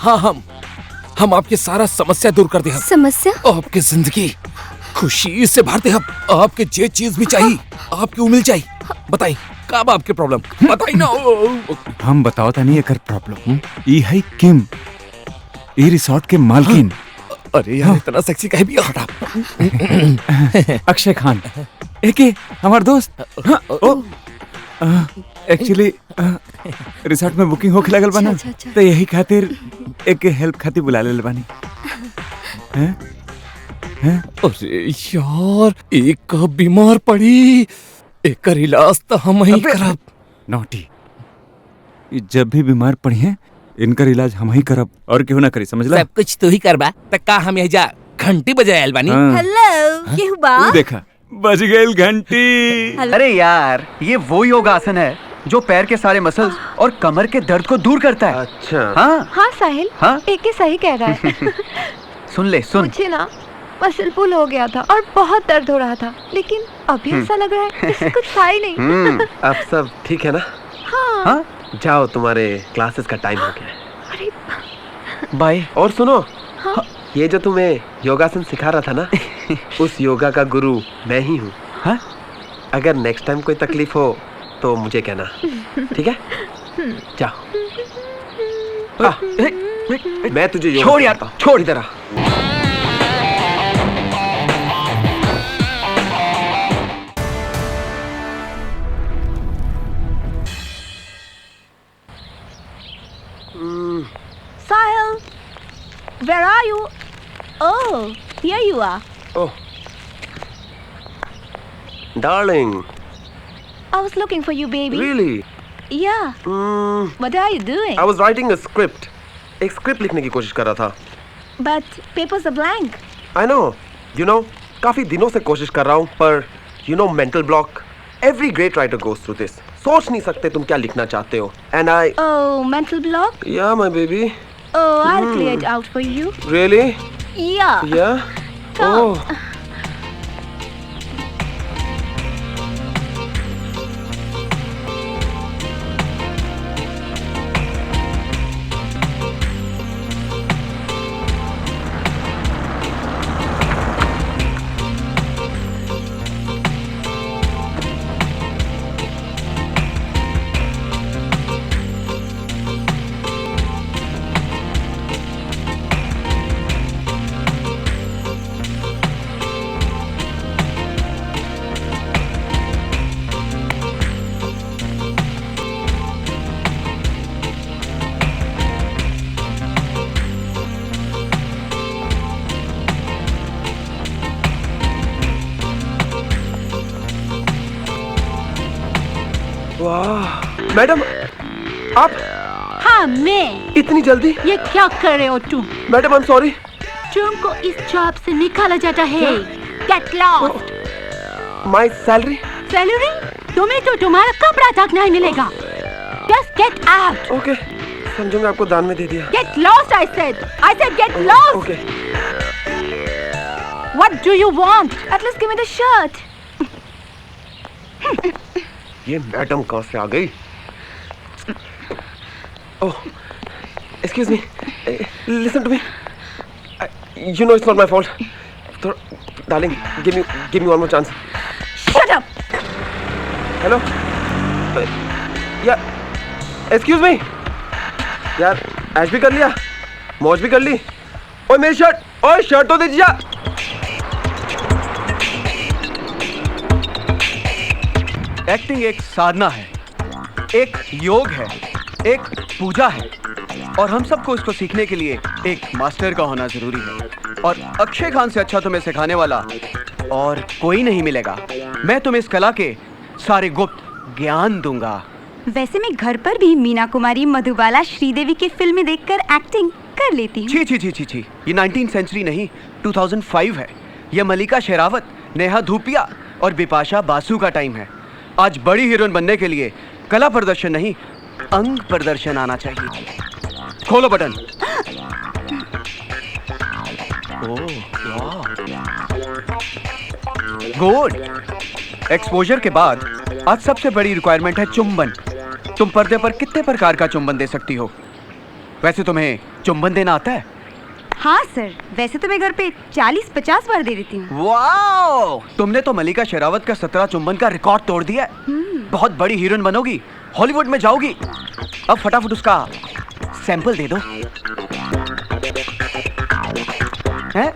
हाँ हम आपकी सारा समस्या दूर कर दे। हम समस्या? आपकी जिंदगी खुशी से भर दे। हम आपके जे चीज भी चाहिए आपकी वो मिल जाए। बताई कब आपकी प्रॉब्लम बताई ना। हम बताओ था नहीं एकर प्रॉब्लम। ई है किम, ई रिसोर्ट के मालकिन। अरे यार इतना सेक्सी कहीं भी हटा। अक्षय खान एके हमार दोस्त। एक्चुअली रिसोर्ट में बुकिंग होके लगल बना तो यही खातिर एक हेल्प खातिर बुला ले बानी। अरे यार एक बीमार पड़ी, एक इलाज तो हम ही करब। नॉटी, जब भी बीमार पड़ी हैं इनका इलाज हम ही करब और क्यों ना करी, समझ ला। सब कुछ तू ही करबा त का हम यही जा घंटी बजाए बानी। हेलो केहू बा? देखा बज गई घंटी। अरे यार ये वो योगासन है जो पैर के सारे मसल्स और कमर के दर्द को दूर करता है। अच्छा हाँ साहिल, हाँ? एक सही कह रहा है। सुन ले सुन। मुझे ना मसल पुल हो गया था और बहुत दर्द हो रहा था, लेकिन अभी ऐसा लग रहा है जैसे कुछ था ही नहीं। अब सब ठीक है ना? हाँ? जाओ तुम्हारे क्लासेस का टाइम हो गया है। अरे बाय। और सुनो, हाँ? ये जो तुम्हें योगासन सिखा रहा था ना उस योगा का गुरु मैं ही हूँ। हाँ? अगर नेक्स्ट टाइम कोई तकलीफ हो तो मुझे कहना, ठीक है? जाओ। मैं तुझे योगा छोड़ यार, छोड़। इधर आ। Sahil, where are you? Oh, here you are. Oh, darling. I was looking for you, baby. Really? Yeah. What are you doing? I was writing a script. एक स्क्रिप्ट लिखने की कोशिश कर रहा था। But papers are blank. I know. You know, काफी दिनों से कोशिश कर रहा हूँ, पर you know mental block. Every great writer goes through this. सोच नहीं सकते तुम क्या लिखना चाहते हो. And I. Oh, mental block? Yeah, my baby. Oh, I'll clear it out for you. Really? Yeah. Yeah. Come. Oh. वाह मैडम, आप? हाँ मैं। इतनी जल्दी? ये क्या कर रहे हो तुम? Madam I am sorry. तुमको इस जॉब से निकाला जाता है। Get lost. My salary? Salary? तुम्हें तो तुम्हारा कपड़ा तक नहीं मिलेगा। Just get out. ओके, समझो मैं आपको दान में दे दिया। Get lost I said get lost. Okay. What do you want? At least give me the shirt. ये मैडम कहाँ से आ गई? ओह, excuse me, listen to me. You know it's not my fault. Darling, give me one more chance. Shut up. Hello? Yeah, excuse me. यार, ऐश भी कर लिया, मौज भी कर ली। ओए मेरी शर्ट, ओए शर्ट तो दीजिए। एक्टिंग एक साधना है, एक योग है, एक पूजा है और हम सबको इसको सीखने के लिए एक मास्टर का होना जरूरी है। और अक्षय खान से अच्छा तुम्हें सिखाने वाला और कोई नहीं मिलेगा। मैं तुम्हें इस कला के सारे गुप्त ज्ञान दूंगा। वैसे मैं घर पर भी मीना कुमारी, मधुबाला, श्रीदेवी की फिल्में देखकर एक्टिंग कर लेती हूँ। छी छी छी छी छी, ये 19th सेंचुरी नहीं 2005 है। ये मलिका शेरावत, नेहा धूपिया और बिपाशा बासु का टाइम है। आज बड़ी हीरोइन बनने के लिए कला प्रदर्शन नहीं, अंग प्रदर्शन आना चाहिए। खोलो बटन। गुड। एक्सपोजर के बाद आज सबसे बड़ी रिक्वायरमेंट है चुंबन। तुम पर्दे पर कितने प्रकार का चुंबन दे सकती हो? वैसे तुम्हें चुंबन देना आता है? हाँ सर, वैसे तो मैं घर पे 40-50 बार दे देती हूँ। वाओ! तुमने तो मलिका शेरावत का 17 चुंबन का रिकॉर्ड तोड़ दिया है। बहुत बड़ी हीरोइन बनोगी, हॉलीवुड में जाओगी। अब फटाफट उसका सैंपल दे दो। हैं?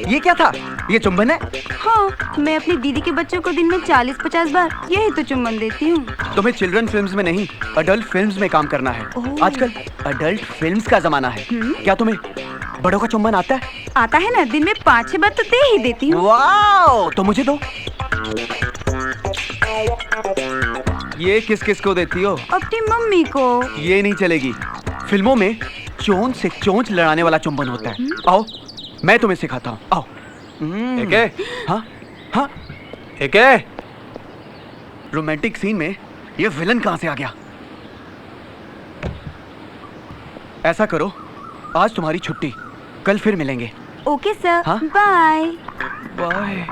ये क्या था? ये चुंबन है? हाँ, मैं अपनी दीदी के बच्चों को दिन में 40-50 बार यही तो चुम्बन देती हूँ। तुम्हें चिल्ड्रन फिल्म्स में नहीं, अडल्ट फिल्म्स में काम करना है। आजकल अडल्ट फिल्म्स का जमाना है। क्या तुम्हें बड़ों का चुम्बन आता है? आता है ना, दिन में 5-6 बार तो दे ही देती हूँ। वाओ! तो मुझे दो। ये किस किस को देती हो? अपनी मम्मी को। ये नहीं चलेगी। फिल्मों में चोंच से चोंच लड़ाने वाला चुंबन होता है। आओ, मैं तुम्हें सिखाता हूँ। आओ। एके? हाँ हाँ। एके? रोमांटिक सीन में ये विलन कहाँ से आ गया? ऐसा करो, आज तुम्हारी छुट्टी, कल फिर मिलेंगे। ओके सर, हाँ? बाय। बाय।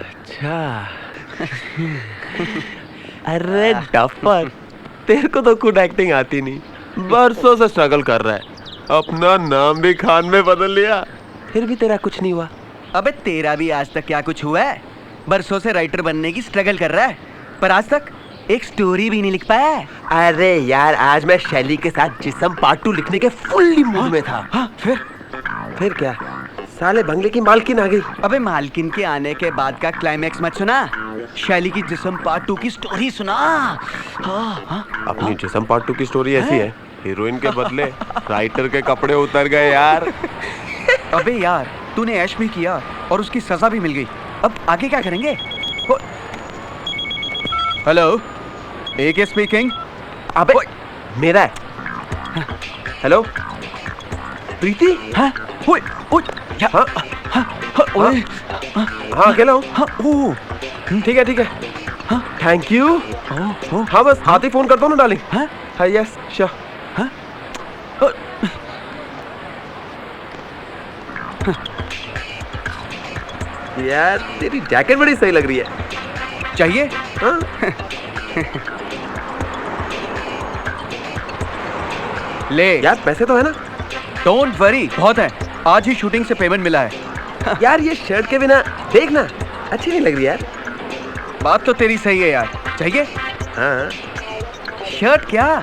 अच्छा। अरे डफर, तेरे को तो खुद एक्टिंग आती नहीं, बरसों से स्ट्रगल कर रहा है, अपना नाम भी खान में बदल लिया, फिर भी तेरा कुछ नहीं हुआ। अबे तेरा भी आज तक क्या कुछ हुआ है? बरसों से राइटर बनने की स्ट्रगल कर रहा है, पर आज तक एक स्टोरी भी नहीं लिख पाया है। अरे यार, आज मैं शैली के साथ जिस्म पार्ट 2 लिखने के फुल्ली मूड में था। हाँ, फिर क्या, साले बंगले की मालकिन आ गई। अबे मालकिन के आने के बाद का क्लाइमैक्स मत सुना, शैली की जिस्म पार्ट 2 की स्टोरी सुना। अपनी जिस्म पार्ट 2 की स्टोरी ऐसी है, हीरोइन के बदले राइटर के कपड़े उतर गए यार। अबे यार, तूने ऐश भी किया और उसकी सजा भी मिल गई, अब आगे क्या करेंगे? हेलो, एके स्पीकिंग। अबे मेरा है। हेलो प्रीति। हाँ, ओए, ओए, हाँ, ओए, हाँ अकेला हूँ। ठीक है ठीक है, थैंक यू। हाँ बस आते ही फोन करता हूँ ना डार्लिंग। हाँ यस श्योर। यार तेरी जैकेट बड़ी सही लग रही है। चाहिए? हाँ? ले यार पैसे तो है ना? डोंट वरी, बहुत है, आज ही शूटिंग से पेमेंट मिला है। यार ये शर्ट के बिना देखना अच्छी नहीं लग रही यार। बात तो तेरी सही है यार, चाहिए? हाँ। शर्ट क्या,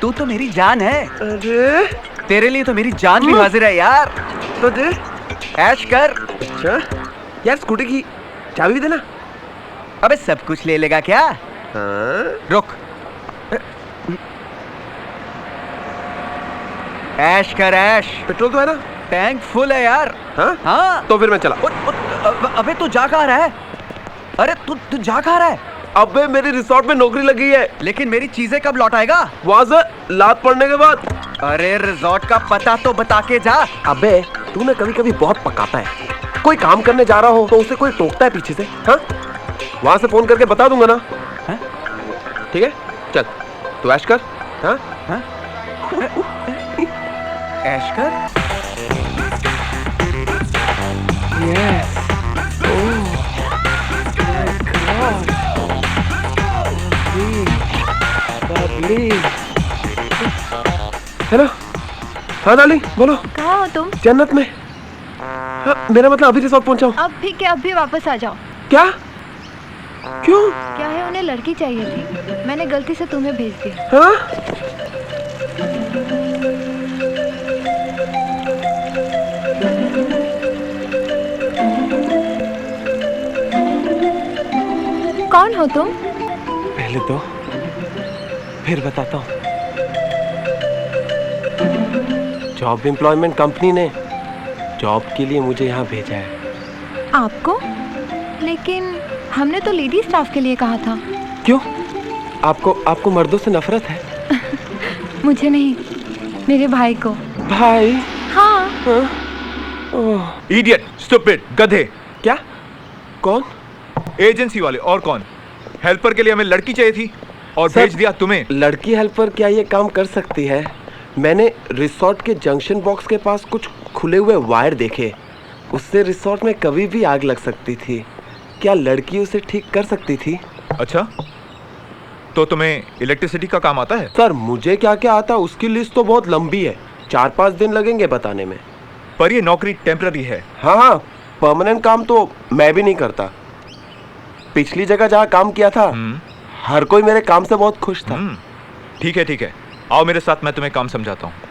तू तो मेरी जान है। अरे तेरे लिए तो मेरी जान भी हाजिर है यार। तो दे, ऐश कर। अच्छा यार, स्कूटी की चाबी भी देना। अबे सब कुछ ले लेगा क्या? हाँ? रुक, ऐश कर ऐश। पेट्रोल तो है ना? टैंक फुल है यार। हाँ? हाँ। तो फिर मैं चला। अबे तू जा कहाँ रहा है? अरे तू जा कहाँ रहा है? अबे मेरी रिसोर्ट में नौकरी लगी है। लेकिन मेरी चीजें कब लौट आएगा? वहाँ से लात पड़ने के बाद। अरे रिजॉर्ट का पता तो बता के जा। अबे तू ना कभी कभी बहुत पकाता है, कोई काम करने जा रहा हो तो उसे कोई टोकता है पीछे से। हाँ, वहाँ से फोन करके बता दूंगा ना। ठीक है चल, तू ऐश कर। हाँ? हाँ? ऐश कर। Yes. हेलो। हाँ डार्लिंग बोलो। कहाँ हो तुम? जन्नत में। हाँ, मेरा मतलब अभी रिसोर्ट पहुंचा हूँ। अब भी क्या, अब भी वापस आ जाओ। क्या? क्यों? क्या है, उन्हें लड़की चाहिए थी, मैंने गलती से तुम्हें भेज दिया। हाँ? कौन हो तुम? पहले तो फिर बताता हूँ। जॉब एम्प्लॉयमेंट कंपनी ने जॉब के लिए मुझे यहाँ भेजा है। आपको? लेकिन हमने तो लेडी स्टाफ के लिए कहा था। क्यों? आपको मर्दों से नफरत है? मुझे नहीं, मेरे भाई को। भाई? हाँ। इडियट, स्टूपिड, गधे। क्या? कौन? एजेंसी वाले, और कौन? हेल्पर के लिए हमें लड़की चाहिए थी और सर, भेज दिया तुम्हें। लड़की हेल्पर क्या ये काम कर सकती है? मैंने रिसोर्ट के जंक्शन बॉक्स के पास कुछ खुले हुए वायर देखे, उससे रिसोर्ट में कभी भी आग लग सकती थी। क्या लड़की उसे ठीक कर सकती थी? अच्छा, तो तुम्हें इलेक्ट्रिसिटी का काम आता है? सर मुझे क्या क्या आता है उसकी लिस्ट तो बहुत लंबी है, 4-5 दिन लगेंगे बताने में। पर ये नौकरी टेम्पररी है। हाँ हाँ, परमानेंट काम तो मैं भी नहीं करता। पिछली जगह जहाँ काम किया था हर कोई मेरे काम से बहुत खुश था। ठीक है ठीक है, आओ मेरे साथ, मैं तुम्हें काम समझाता हूँ।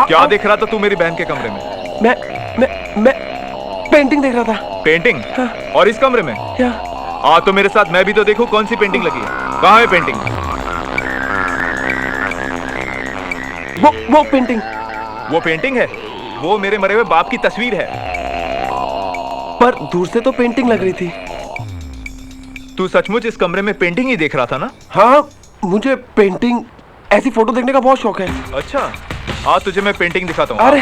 क्या देख रहा था तू मेरी बहन के कमरे में? मैं पेंटिंग देख रहा था। पेंटिंग? हाँ। और इस कमरे में? क्या? तो मेरे साथ मैं भी तो देखूं कौन सी पेंटिंग लगी है। कहाँ है पेंटिंग? वो पेंटिंग। वो पेंटिंग है? वो मेरे मरे हुए बाप की तस्वीर है। पर दूर से तो पेंटिंग लग रही थी। तू सचमुच इस कमरे में पेंटिंग ही देख रहा था ना? हाँ, मुझे पेंटिंग, ऐसी फोटो देखने का बहुत शौक है। अच्छा, तुझे मैं पेंटिंग दिखाता हूँ। अरे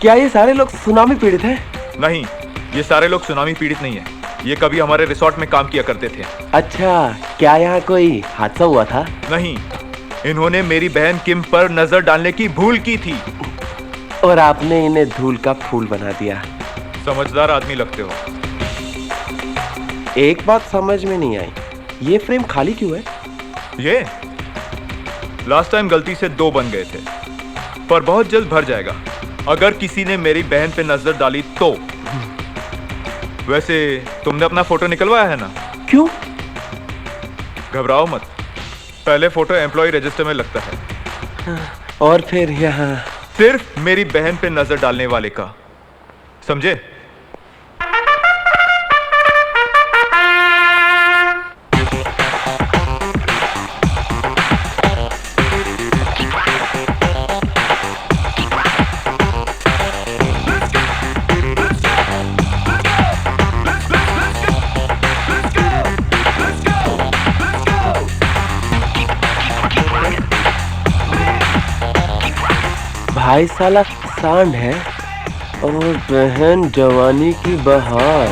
क्या ये सारे लोग सुनामी पीड़ित हैं? नहीं, ये सारे लोग सुनामी पीड़ित नहीं है। ये कभी हमारे रिसोर्ट में काम किया करते थे। अच्छा, क्या यहाँ कोई हादसा हुआ था? नहीं, इन्होंने मेरी बहन किम पर नजर डालने की भूल की थी और आपने इन्हें धूल का फूल बना दिया। समझदार आदमी लगते हो। एक बात समझ में नहीं आई, ये फ्रेम खाली क्यों है? ये लास्ट टाइम गलती से 2 बन गए थे, पर बहुत जल्द भर जाएगा अगर किसी ने मेरी बहन पे नजर डाली तो। वैसे तुमने अपना फोटो निकलवाया है ना? क्यों? घबराओ मत, पहले फोटो एम्प्लॉय रजिस्टर में लगता है। और फिर यहाँ सिर्फ मेरी बहन पे नजर डालने वाले का, समझे? भाई साला सांड है और बहन जवानी की बहार।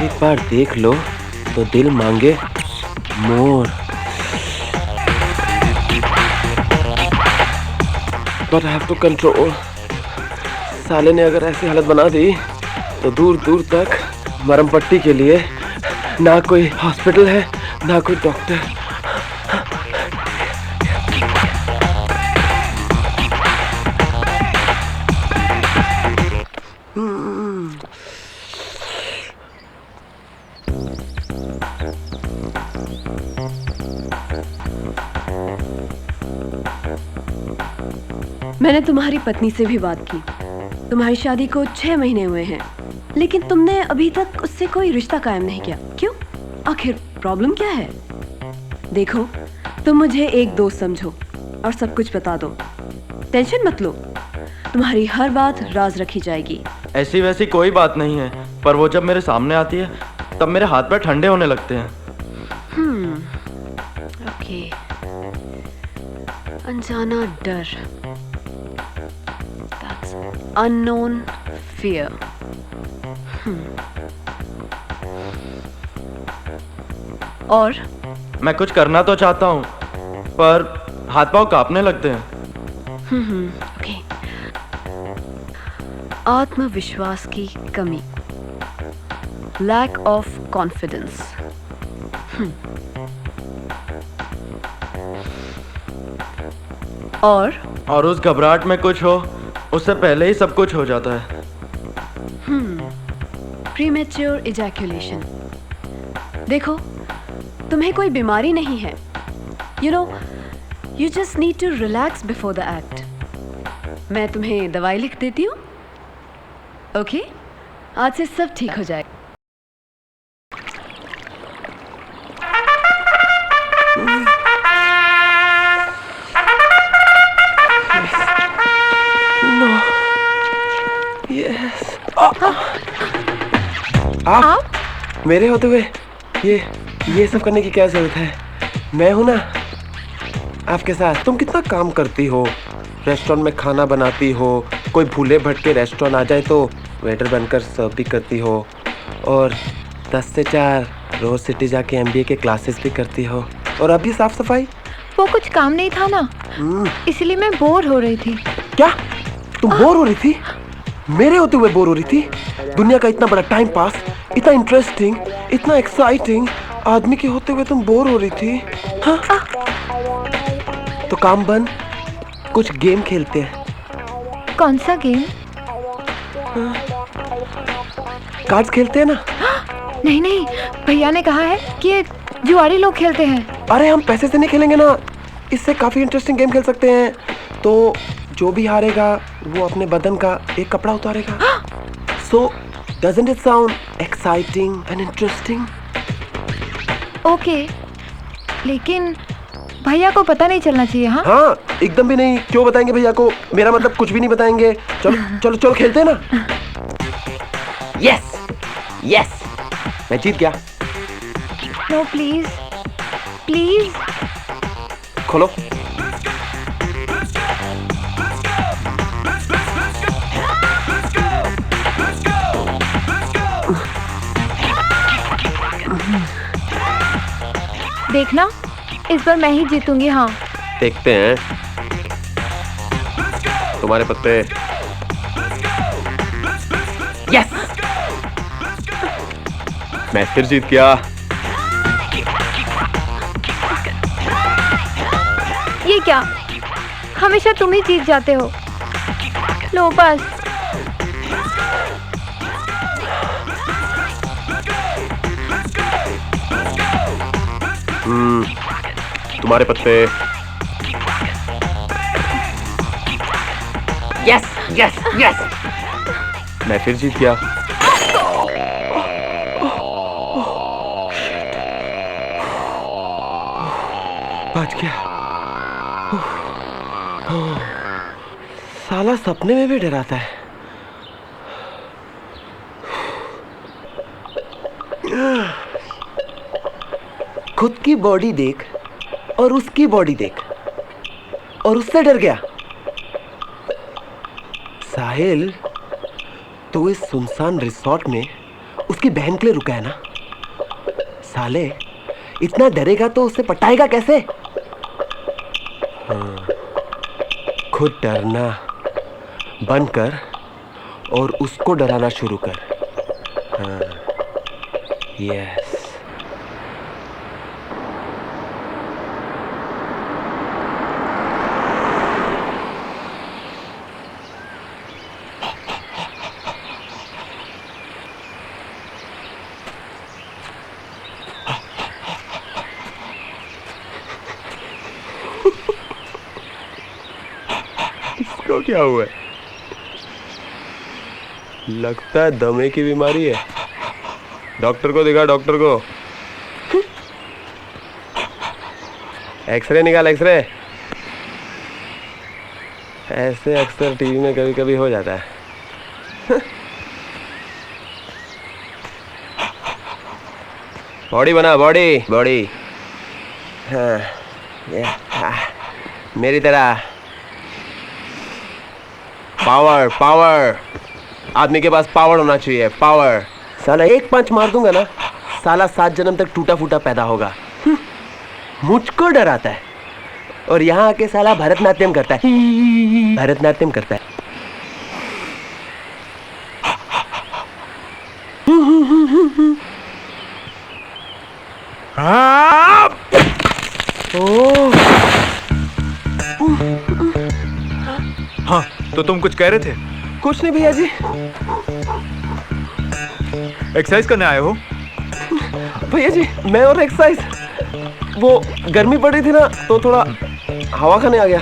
एक बार देख लो तो दिल मांगे मोर। But I have to control। साले ने अगर ऐसी हालत बना दी तो दूर दूर तक मरहम पट्टी के लिए ना कोई हॉस्पिटल है ना कोई डॉक्टर। मैंने तुम्हारी पत्नी से भी बात की। तुम्हारी शादी को 6 महीने हुए हैं, लेकिन तुमने अभी तक उससे कोई रिश्ता कायम नहीं किया। क्यों? आखिर प्रॉब्लम क्या है? देखो, तुम मुझे एक दोस्त समझो, और सब कुछ बता दो। टेंशन मत लो, तुम्हारी हर बात राज रखी जाएगी। ऐसी वैसी कोई बात नहीं है, पर वो जब मेरे सामने आती है तब मेरे हाथ पैर ठंडे होने लगते हैं। ओके, अनजाना डर, दैट्स अननोन फियर। और मैं कुछ करना तो चाहता हूँ, पर हाथ पांव कांपने लगते हैं। ओके, आत्मविश्वास की कमी, लैक ऑफ कॉन्फिडेंस। और उस घबराहट में कुछ हो उससे पहले ही सब कुछ हो जाता है। Premature ejaculation. देखो, तुम्हें कोई बीमारी नहीं है। You know, you just need to relax before the act. मैं तुम्हें दवाई लिख देती हूँ। ओके, आज से सब ठीक हो जाएगा। आप मेरे होते हुए ये सब करने की क्या जरूरत है? मैं हूं ना आपके साथ। तुम कितना काम करती हो, रेस्टोरेंट में खाना बनाती हो, कोई भूले भटके रेस्टोरेंट आ जाए तो वेटर बनकर सर्व भी करती हो, और 10 से 4 रोज सिटी जाके MBA के क्लासेस भी करती हो, और अभी साफ सफाई। वो कुछ काम नहीं था ना, इसलिए मैं बोर हो रही थी। क्या तुम बोर हो रही थी? मेरे होते हुए बोर हो रही थी? दुनिया का इतना बड़ा टाइम पास, इतना इंटरेस्टिंग, इतना एक्साइटिंग आदमी के होते हुए तुम बोर हो रही थी? हाँ? तो काम बंद, कुछ गेम खेलते हैं। कौन सा गेम? कार्ड्स खेलते हैं ना? नहीं नहीं, भैया ने कहा है कि ये जुआरी लोग खेलते हैं। अरे हम पैसे से नहीं खेलेंगे ना, इससे काफी इंटरेस्टिंग गेम खेल सकते हैं। तो जो भी हारेगा वो अपने बदन का एक कपड़ा उतारेगा। So, doesn't it sound exciting and interesting? Okay, लेकिन भैया को पता नहीं चलना चाहिए। हाँ हाँ, एकदम भी नहीं। क्यों बताएंगे भैया को? मेरा मतलब कुछ भी नहीं बताएंगे। चलो चलो चलो खेलते हैं ना। यस यस, मैं जीत गया। No please please. खोलो। देखना, इस बार मैं ही जीतूंगी। हाँ, देखते हैं तुम्हारे पत्ते। यस, मैं फिर जीत गया। ये क्या, हमेशा तुम ही जीत जाते हो। लो बस। तुम्हारे पत्ते। यस यस यस, मैं फिर जीत गया। बच गया। साला सपने में भी डराता है। खुद की बॉडी देख और उसकी बॉडी देख, और उससे डर गया। साहिल, तो इस सुनसान रिसोर्ट में उसकी बहन के लिए रुका है ना? साले, इतना डरेगा तो उससे पटाएगा कैसे? हाँ, खुद डरना बंद कर और उसको डराना शुरू कर। हाँ, यस। इसको क्या हुआ है? लगता है दमे की बीमारी है। डॉक्टर को दिखा, डॉक्टर को। एक्सरे निकाल, एक्सरे। ऐसे अक्सर टीवी में कभी कभी हो जाता है। बॉडी बना, बॉडी बॉडी। हाँ, मेरी तरह पावर पावर, आदमी के पास पावर होना चाहिए, पावर। साला एक पंच मार दूंगा ना, साला 7 जन्म तक टूटा फूटा पैदा होगा। मुझको डराता है और यहाँ आके साला भरतनाट्यम करता है, भरतनाट्यम करता है। हाँ, तो तुम कुछ कह रहे थे? कुछ नहीं भैया जी। एक्सरसाइज करने आए हो? भैया जी मैं और एक्सरसाइज, वो गर्मी पड़ रही थी ना तो थोड़ा हवा खाने आ गया।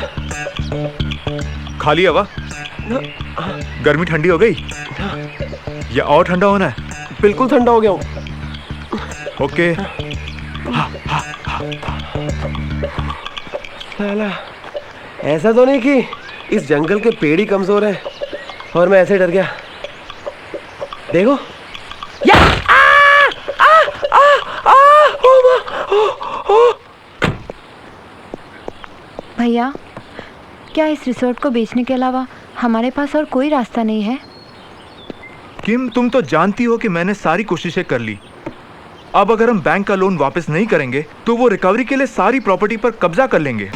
खाली हवा? गर्मी ठंडी हो गई या और ठंडा होना है? बिल्कुल ठंडा हो गया हूँ। ओके। साला ऐसा तो नहीं कि इस जंगल के पेड़ ही कमजोर हैं और मैं ऐसे डर गया। देखो या भैया, क्या इस रिसोर्ट को बेचने के अलावा हमारे पास और कोई रास्ता नहीं है? किम, तुम तो जानती हो कि मैंने सारी कोशिशें कर ली। अब अगर हम बैंक का लोन वापस नहीं करेंगे तो वो रिकवरी के लिए सारी प्रॉपर्टी पर कब्जा कर लेंगे।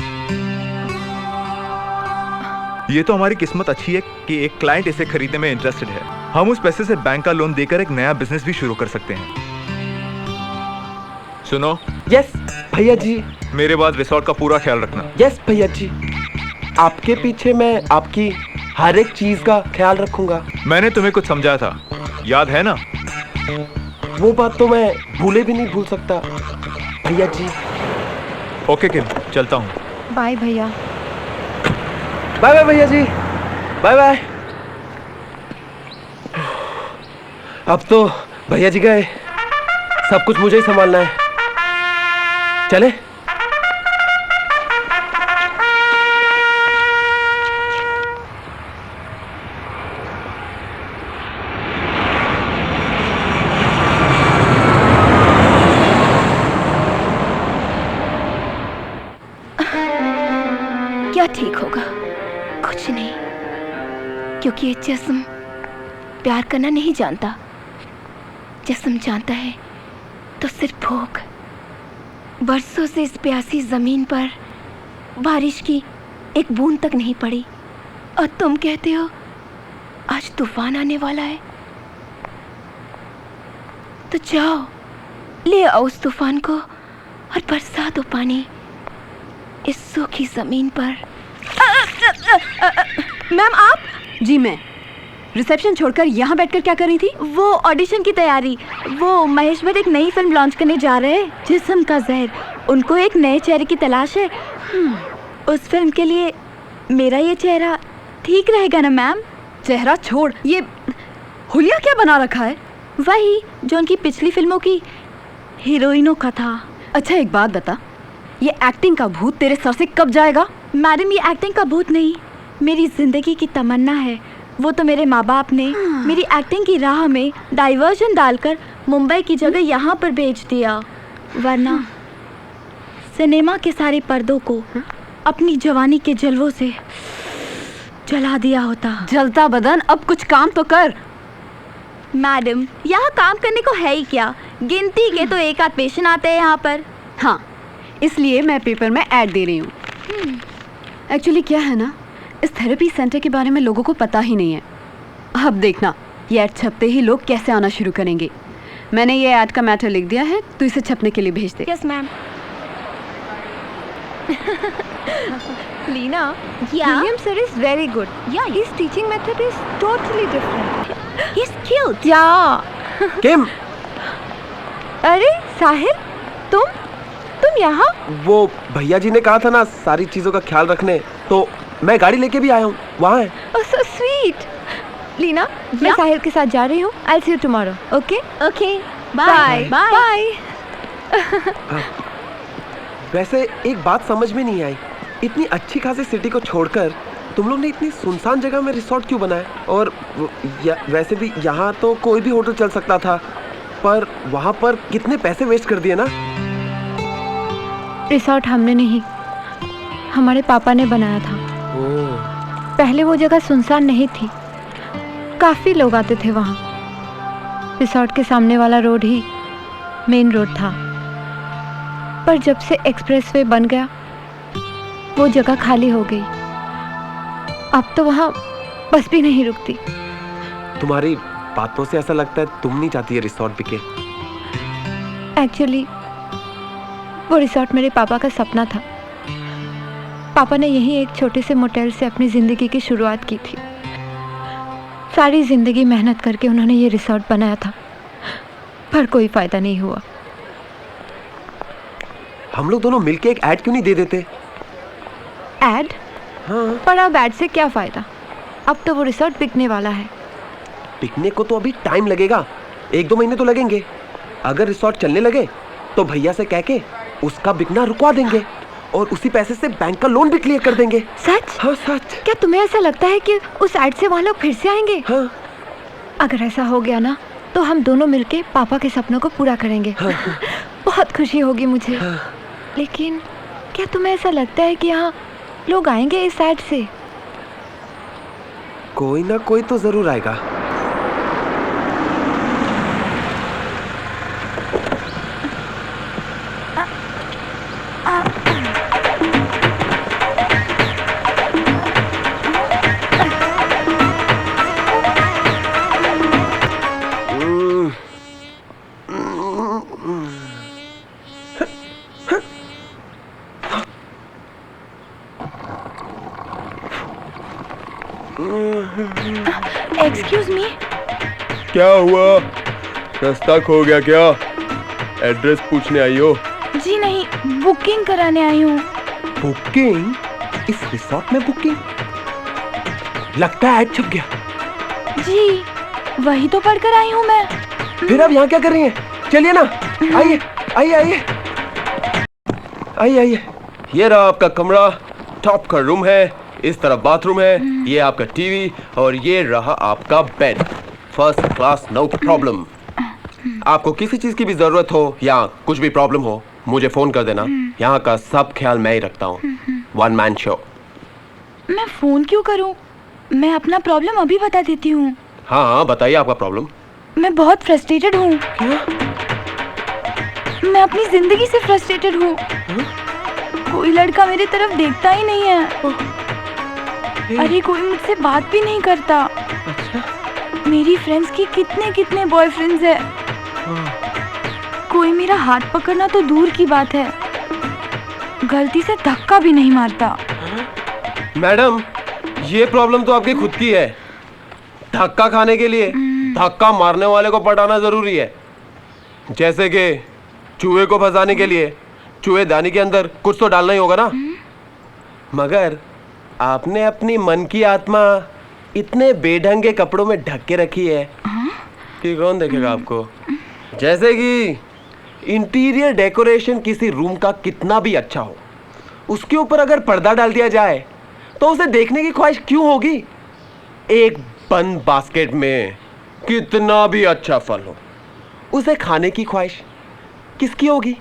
ये तो हमारी किस्मत अच्छी है कि एक क्लाइंट इसे खरीदने में इंटरेस्टेड है। हम उस पैसे से बैंक का लोन देकर एक नया बिजनेस भी शुरू कर सकते हैं। सुनो। यस भैया जी। मेरे बाद रिसोर्ट का पूरा ख्याल रखना। यस भैया जी, आपके पीछे मैं आपकी हर एक चीज का ख्याल रखूंगा। मैंने तुम्हें कुछ समझाया था, याद है ना? वो बात तो मैं भूले भी नहीं भूल सकता भैया जी। ओके किम, चलता हूँ। बाय भैया। बाय बाय भैया जी, बाय बाय। अब तो भैया जी गए, सब कुछ मुझे ही संभालना है। चले? क्या ठीक होगा? कुछ नहीं, क्योंकि ये जिस्म प्यार करना नहीं जानता। जिस्म जानता है तो सिर्फ भूख। बरसों से इस प्यासी जमीन पर बारिश की एक बूंद तक नहीं पड़ी और तुम कहते हो आज तूफान आने वाला है। तो जाओ, ले आओ उस तूफान को और बरसा दो पानी इस सूखी जमीन पर। मैम आप? जी मैं। रिसेप्शन छोड़कर यहाँ बैठकर क्या कर रही थी? वो ऑडिशन की तैयारी। वो महेश भट्ट एक नई फिल्म लॉन्च करने जा रहे हैं, जिस्म का जहर। उनको एक नए चेहरे की तलाश है। उस फिल्म के लिए मेरा ये चेहरा ठीक रहेगा ना मैम? चेहरा छोड़, ये हुलिया क्या बना रखा है? वही जो उनकी पिछली फिल्मों की हीरोइनों का था। अच्छा एक बात बता, ये एक्टिंग का भूत तेरे सर से कब जाएगा? मैडम ये एक्टिंग का भूत नहीं, मेरी जिंदगी की तमन्ना है। वो तो मेरे माँ बाप ने मेरी एक्टिंग की राह में डाइवर्जन डालकर मुंबई की जगह यहाँ पर भेज दिया, वरना सिनेमा के सारे पर्दों को अपनी जवानी के जलवों से जला दिया होता। जलता बदन, अब कुछ काम तो कर। मैडम यहाँ काम करने को है ही क्या? गिनती के तो एक आध पेशेंट आते हैं यहाँ पर। हाँ, इसलिए मैं पेपर में ऐड दे रही हूँ। एक्चुअली क्या है ना, इस थेरेपी सेंटर के बारे में लोगों को पता ही नहीं है। अब देखना, ये ऐड छपते ही लोग कैसे आना शुरू करेंगे। मैंने ये ऐड का मैटर लिख दिया है, तो इसे छपने के लिए भेज दे। Yes ma'am. Lina, William sir is very good. Yeah, his teaching method is totally different. He's cute. Yeah. किम? अरे साहिल, तुम यहाँ? वो भैया जी ने कहा था ना सारी चीजों का ख्याल रखने, तो मैं गाड़ी लेके भी आया हूँ। वहाँ है। Oh, so sweet. लीना, मैं साहिल के साथ जा रही हूँ। I'll see you tomorrow. Okay? Okay. Bye. Bye. वैसे एक बात समझ में नहीं आई, इतनी अच्छी खासी सिटी को छोड़कर तुम लोग ने इतनी सुनसान जगह में रिसोर्ट क्यों बनाया? और वैसे भी यहाँ तो कोई भी होटल चल सकता था, पर वहाँ पर कितने पैसे वेस्ट कर दिए ना। रिसोर्ट हमने नहीं, हमारे पापा ने बनाया था। पहले वो जगह सुनसान नहीं थी, काफी लोग आते थे वहाँ। रिसोर्ट के सामने वाला रोड ही मेन रोड था, पर जब से एक्सप्रेसवे बन गया वो जगह खाली हो गई। अब तो वहाँ बस भी नहीं रुकती। तुम्हारी बातों से ऐसा लगता है तुम नहीं चाहती है रिसोर्ट बिके। एक्चुअली वो रिसोर्ट मेरे पापा का सपना था। पापा ने यहीं एक छोटे से मोटेल से अपनी ज़िंदगी की शुरुआत की थी। सारी ज़िंदगी मेहनत करके उन्होंने ये रिसोर्ट बनाया था, पर कोई फ़ायदा नहीं हुआ। हम लोग दोनों मिलके एक ऐड क्यों नहीं दे देते? ऐड? हाँ। पर अब ऐड से क्या फ़ायदा? अब तो वो रिसोर्ट बिकने वाला है। बिकने को तो अभी टाइम लगेगा, 1-2 महीने तो लगेंगे। अगर रिसोर्ट चलने लगे तो भैया से कह के उसका बिकना रुकवा देंगे और उसी पैसे से बैंक का लोन भी क्लियर कर देंगे। सच? हाँ सच। क्या तुम्हें ऐसा लगता है कि उस ऐड से वहाँ लोग फिर से आएंगे? हाँ। अगर ऐसा हो गया ना तो हम दोनों मिलके पापा के सपनों को पूरा करेंगे। हाँ। बहुत खुशी होगी मुझे। हाँ। लेकिन क्या तुम्हें ऐसा लगता है कि यहाँ लोग आएंगे इस ऐड से? कोई ना कोई तो जरूर आएगा। Excuse me. क्या हुआ? रास्ता खो गया क्या? एड्रेस पूछने आई हो? जी नहीं, बुकिंग कराने आई हूँ। बुकिंग? इस रिसोर्ट में बुकिंग? लगता है ऐड छप गया। जी वही तो पढ़कर आई हूँ मैं। फिर अब यहाँ क्या कर रही हैं? चलिए ना, आइए आइए आइए आइए आइए। ये रहा आपका कमरा, टॉप का रूम है, इस तरफ बाथरूम है, ये आपका टीवी और ये रहा आपका bed. First class, no problem. आपको किसी चीज की भी जरूरत हो या कुछ भी प्रॉब्लम हो मुझे फोन कर देना, यहाँ का सब ख्याल मैं ही रखता हूँ। One man show. मैं फोन क्यों करूँ? मैं अपना प्रॉब्लम अभी बता देती हूँ। हाँ हाँ बताइए आपका प्रॉब्लम। मैं बहुत फ्रस्ट्रेटेड हूँ। मैं अपनी जिंदगी से फ्रस्ट्रेटेड हूँ। कोई लड़का मेरी तरफ देखता ही नहीं है। अरे कोई मुझसे बात भी नहीं करता। अच्छा। मेरी फ्रेंड्स की कितने कितने बॉयफ्रेंड्स है। कोई मेरा हाथ पकड़ना तो दूर की बात है, गलती से धक्का भी नहीं मारता। मैडम ये प्रॉब्लम तो आपकी खुद की है। धक्का खाने के लिए धक्का मारने वाले को पटाना जरूरी है। जैसे कि चूहे को फंसाने के लिए चूहेदानी के अंदर कुछ तो डालना ही होगा ना। मगर आपने अपनी मन की आत्मा इतने बेढंगे कपड़ों में ढक के रखी है कि कौन देखेगा आपको। जैसे कि इंटीरियर डेकोरेशन किसी रूम का कितना भी अच्छा हो, उसके ऊपर अगर पर्दा डाल दिया जाए तो उसे देखने की ख्वाहिश क्यों होगी। एक बंद बास्केट में कितना भी अच्छा फल हो, उसे खाने की ख्वाहिश किसकी होगी।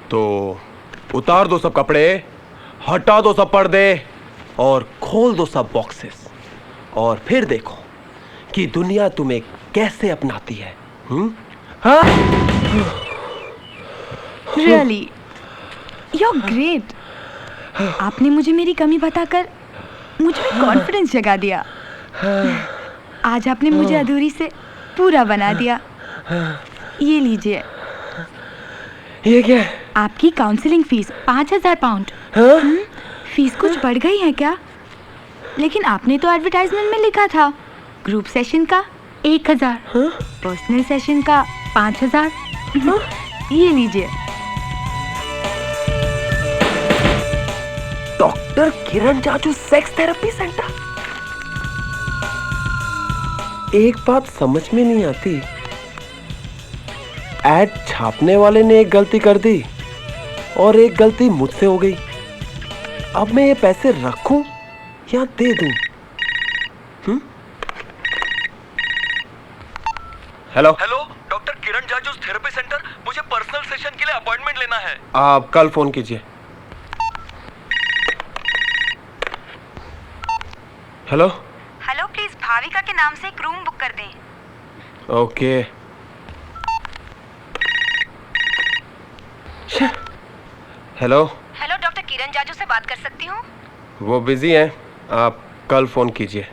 तो उतार दो सब कपड़े, हटा दो सब पर्दे और खोल दो सब बॉक्सेस, और फिर देखो कि दुनिया तुम्हें कैसे अपनाती है। हाँ? Really, you're great. आपने मुझे मेरी कमी बताकर मुझ में कॉन्फिडेंस जगा दिया। आज आपने मुझे अधूरी से पूरा बना दिया। ये लीजिए। ये क्या है? आपकी काउंसलिंग फीस 5,000 पाउंड। फीस कुछ बढ़ गई है क्या? लेकिन आपने तो एडवर्टाइजमेंट में लिखा था ग्रुप सेशन का 1,000, पर्सनल सेशन का 5,000। ये लीजिए। डॉक्टर किरण जाजू सेक्स थेरेपी सेंटर। एक बात समझ में नहीं आती, एड छापने वाले ने एक गलती कर दी और एक गलती मुझसे हो गई। अब मैं ये पैसे रखूं या दे दूं? हेलो हेलो, डॉक्टर किरण जाजूस थेरेपी सेंटर, मुझे पर्सनल सेशन के लिए अपॉइंटमेंट लेना है। आप कल फोन कीजिए। हेलो हेलो, प्लीज भाविका के नाम से एक रूम बुक कर दें। ओके। हेलो हेलो, डॉक्टर किरण जाजू से बात कर सकती हूँ? वो बिजी हैं, आप कल फोन कीजिए।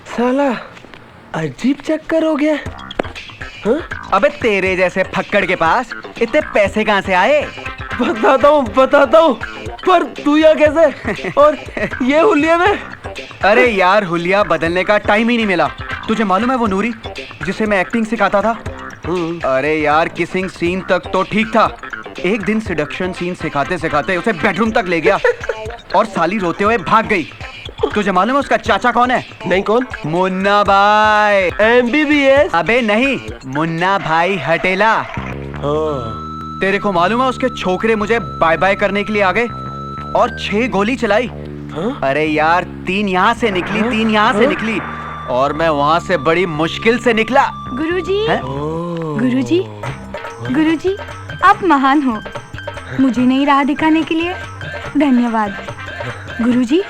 साला अजीब चक्कर हो गया। अबे तेरे जैसे फक्कड़ के पास इतने पैसे कहाँ से आए? बताता हूँ, पर तू यहाँ कैसे? और ये हुलिया में? अरे यार, हुलिया बदलने का टाइम ही नहीं मिला। तुझे मालूम है वो नूरी जिसे मैं एक्टिंग सिखाता था? अरे यार, किसिंग सीन तक तो ठीक था। एक दिन सिडक्शन सीन सिखाते सिखाते उसे बेडरूम तक ले गया और साली रोते हुए भाग गई। तुझे मालूम है उसका चाचा कौन है? नहीं, कौन? मुन्ना भाई। MBBS? अबे नहीं, मुन्ना भाई हटेला। तेरे को मालूम है उसके छोकरे मुझे बाय बाय करने के लिए आ गए और 6 गोली चलाई। अरे यार, 3 यहाँ से निकली, 3 यहाँ से निकली और मैं वहाँ से बड़ी मुश्किल से निकला। गुरुजी, गुरुजी, गुरुजी, आप महान हो। मुझे नई राह दिखाने के लिए धन्यवाद। गुरुजी,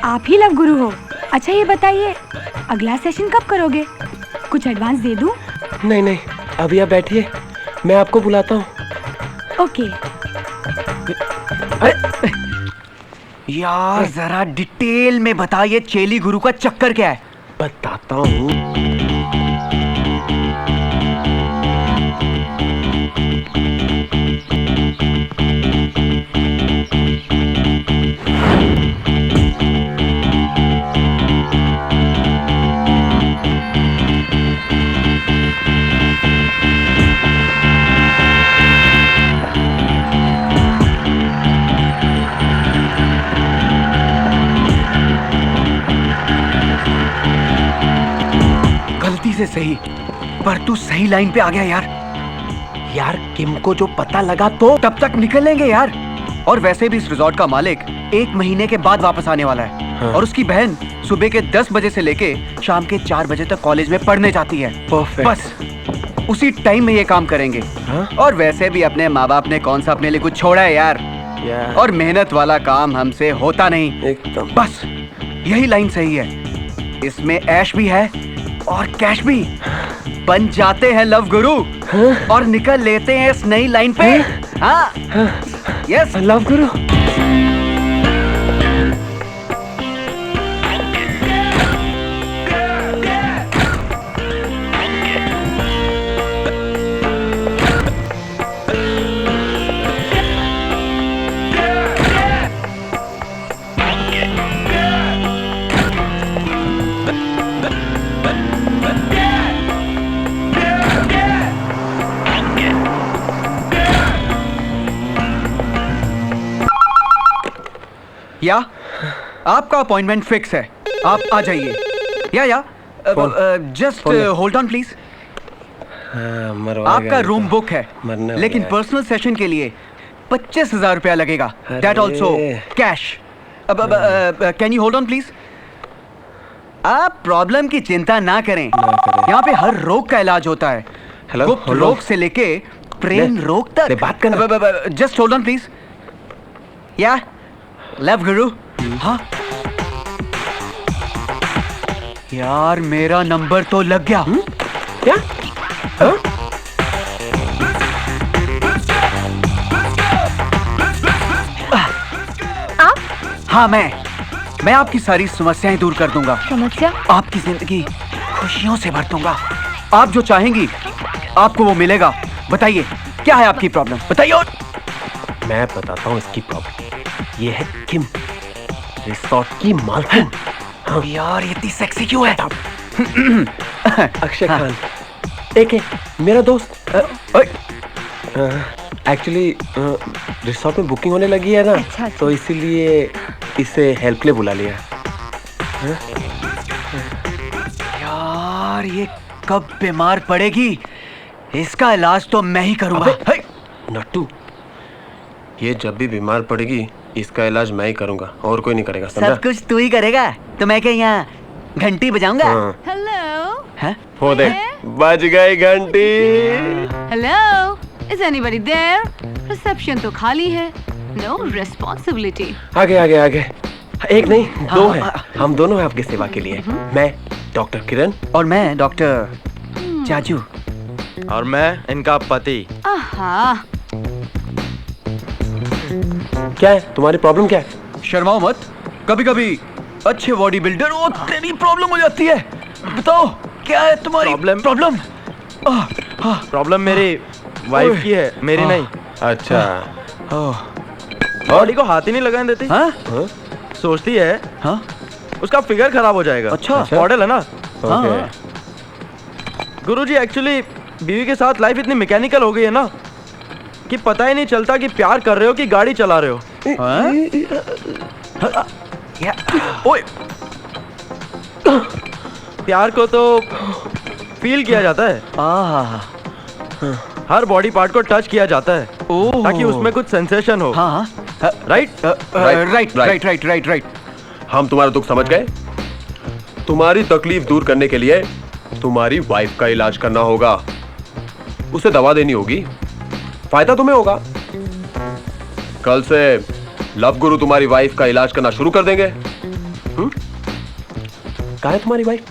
आप ही लव गुरु हो। अच्छा ये बताइए, अगला सेशन कब करोगे? कुछ एडवांस दे दूं? नहीं, अभी आप बैठिए, मैं आपको बुलाता हूँ। ओके। यार जरा डिटेल में बता, ये चेली गुरु का चक्कर क्या है? बताता हूँ। गलती से सही, पर तू सही लाइन पे आ गया यार। यार किम को जो पता लगा तो तब तक निकल लेंगे यार। और वैसे भी इस रिजॉर्ट का मालिक 1 महीने के बाद वापस आने वाला है। हाँ। और उसकी बहन सुबह के 10 बजे से लेके शाम के 4 बजे तक कॉलेज में पढ़ने जाती है। परफेक्ट। बस उसी टाइम में ये काम करेंगे। हाँ? और वैसे भी अपने माँ बाप ने कौन सा अपने लिए कुछ छोड़ा है यार। और मेहनत वाला काम हमसे होता नहीं। एकदम। बस यही लाइन सही है। इसमें ऐश भी है और कैश भी। बन जाते हैं लव गुरु और निकल लेते हैं इस नई लाइन पे। हाँ, यस, लव गुरु। या आपका अपॉइंटमेंट फिक्स है, आप आ जाइए। या जस्ट होल्ड ऑन प्लीज। आपका रूम बुक है, लेकिन पर्सनल सेशन के लिए 25,000 रुपया लगेगा। That also cash. Can you hold on please? आप प्रॉब्लम की चिंता ना करें, यहाँ पे हर रोग का इलाज होता है। गुप्त रोग से लेके प्रेम रोग तक। बात करना। Just hold on please. या लव गुरु। हाँ यार, मेरा नंबर तो लग गया। क्या? आप? हाँ, मैं आपकी सारी समस्याएं दूर कर दूंगा। समस्या? आपकी जिंदगी खुशियों से भर दूंगा। आप जो चाहेंगी आपको वो मिलेगा। बताइए क्या है आपकी प्रॉब्लम, बताइए। मैं बताता हूँ इसकी प्रॉब्लम। ये है किम, रिसोर्ट की मालकिन। हाँ। यार इतनी सेक्सी क्यों है? अक्षय खान एक है मेरा दोस्त। एक्चुअली रिसोर्ट में बुकिंग होने लगी है ना। अच्छा। तो इसीलिए इसे हेल्प के लिए बुला लिया। यार ये कब बीमार पड़ेगी, इसका इलाज तो मैं ही करूंगा। नट्टू, ये जब भी बीमार पड़ेगी इसका इलाज मैं ही करूंगा और कोई नहीं करेगा, समझा? सब कुछ तू ही करेगा तो मैं क्या यहाँ घंटी बजाऊंगा? हेलो हो दे, बज गई घंटी। Hello, is anybody there? Reception तो खाली है। No responsibility. आगे आगे आगे, एक नहीं दो है, हम दोनों हैं आपकी सेवा के लिए। मैं डॉक्टर किरण और मैं डॉक्टर चाचू और मैं इनका पति। आहा, क्या है तुम्हारी प्रॉब्लम? क्या है? शर्माओ मत, कभी कभी अच्छे बॉडी बिल्डर वो तेरी प्रॉब्लम हो जाती है। बताओ क्या है तुम्हारी प्रॉब्लम? प्रॉब्लम मेरी वाइफ की है, मेरी नहीं। अच्छा, बॉडी को हाथ ही नहीं लगाने देती। सोचती है उसका फिगर खराब हो जाएगा। अच्छा। मॉडल है ना। ओके। गुरुजी, एक्चुअली बीवी के साथ लाइफ इतनी मैकेनिकल हो गई है ना कि पता ही नहीं चलता कि प्यार कर रहे हो कि गाड़ी चला रहे हो। ओए, प्यार को तो फील किया जाता है। हर बॉडी पार्ट को टच किया जाता है ताकि उसमें कुछ सेंसेशन हो। Right right right right. हम तुम्हारा दुख समझ गए। तुम्हारी तकलीफ दूर करने के लिए तुम्हारी वाइफ का इलाज करना होगा, उसे दवा देनी होगी, फायदा तुम्हें होगा। कल से लव गुरु तुम्हारी वाइफ का इलाज करना शुरू कर देंगे। कहाँ है तुम्हारी वाइफ?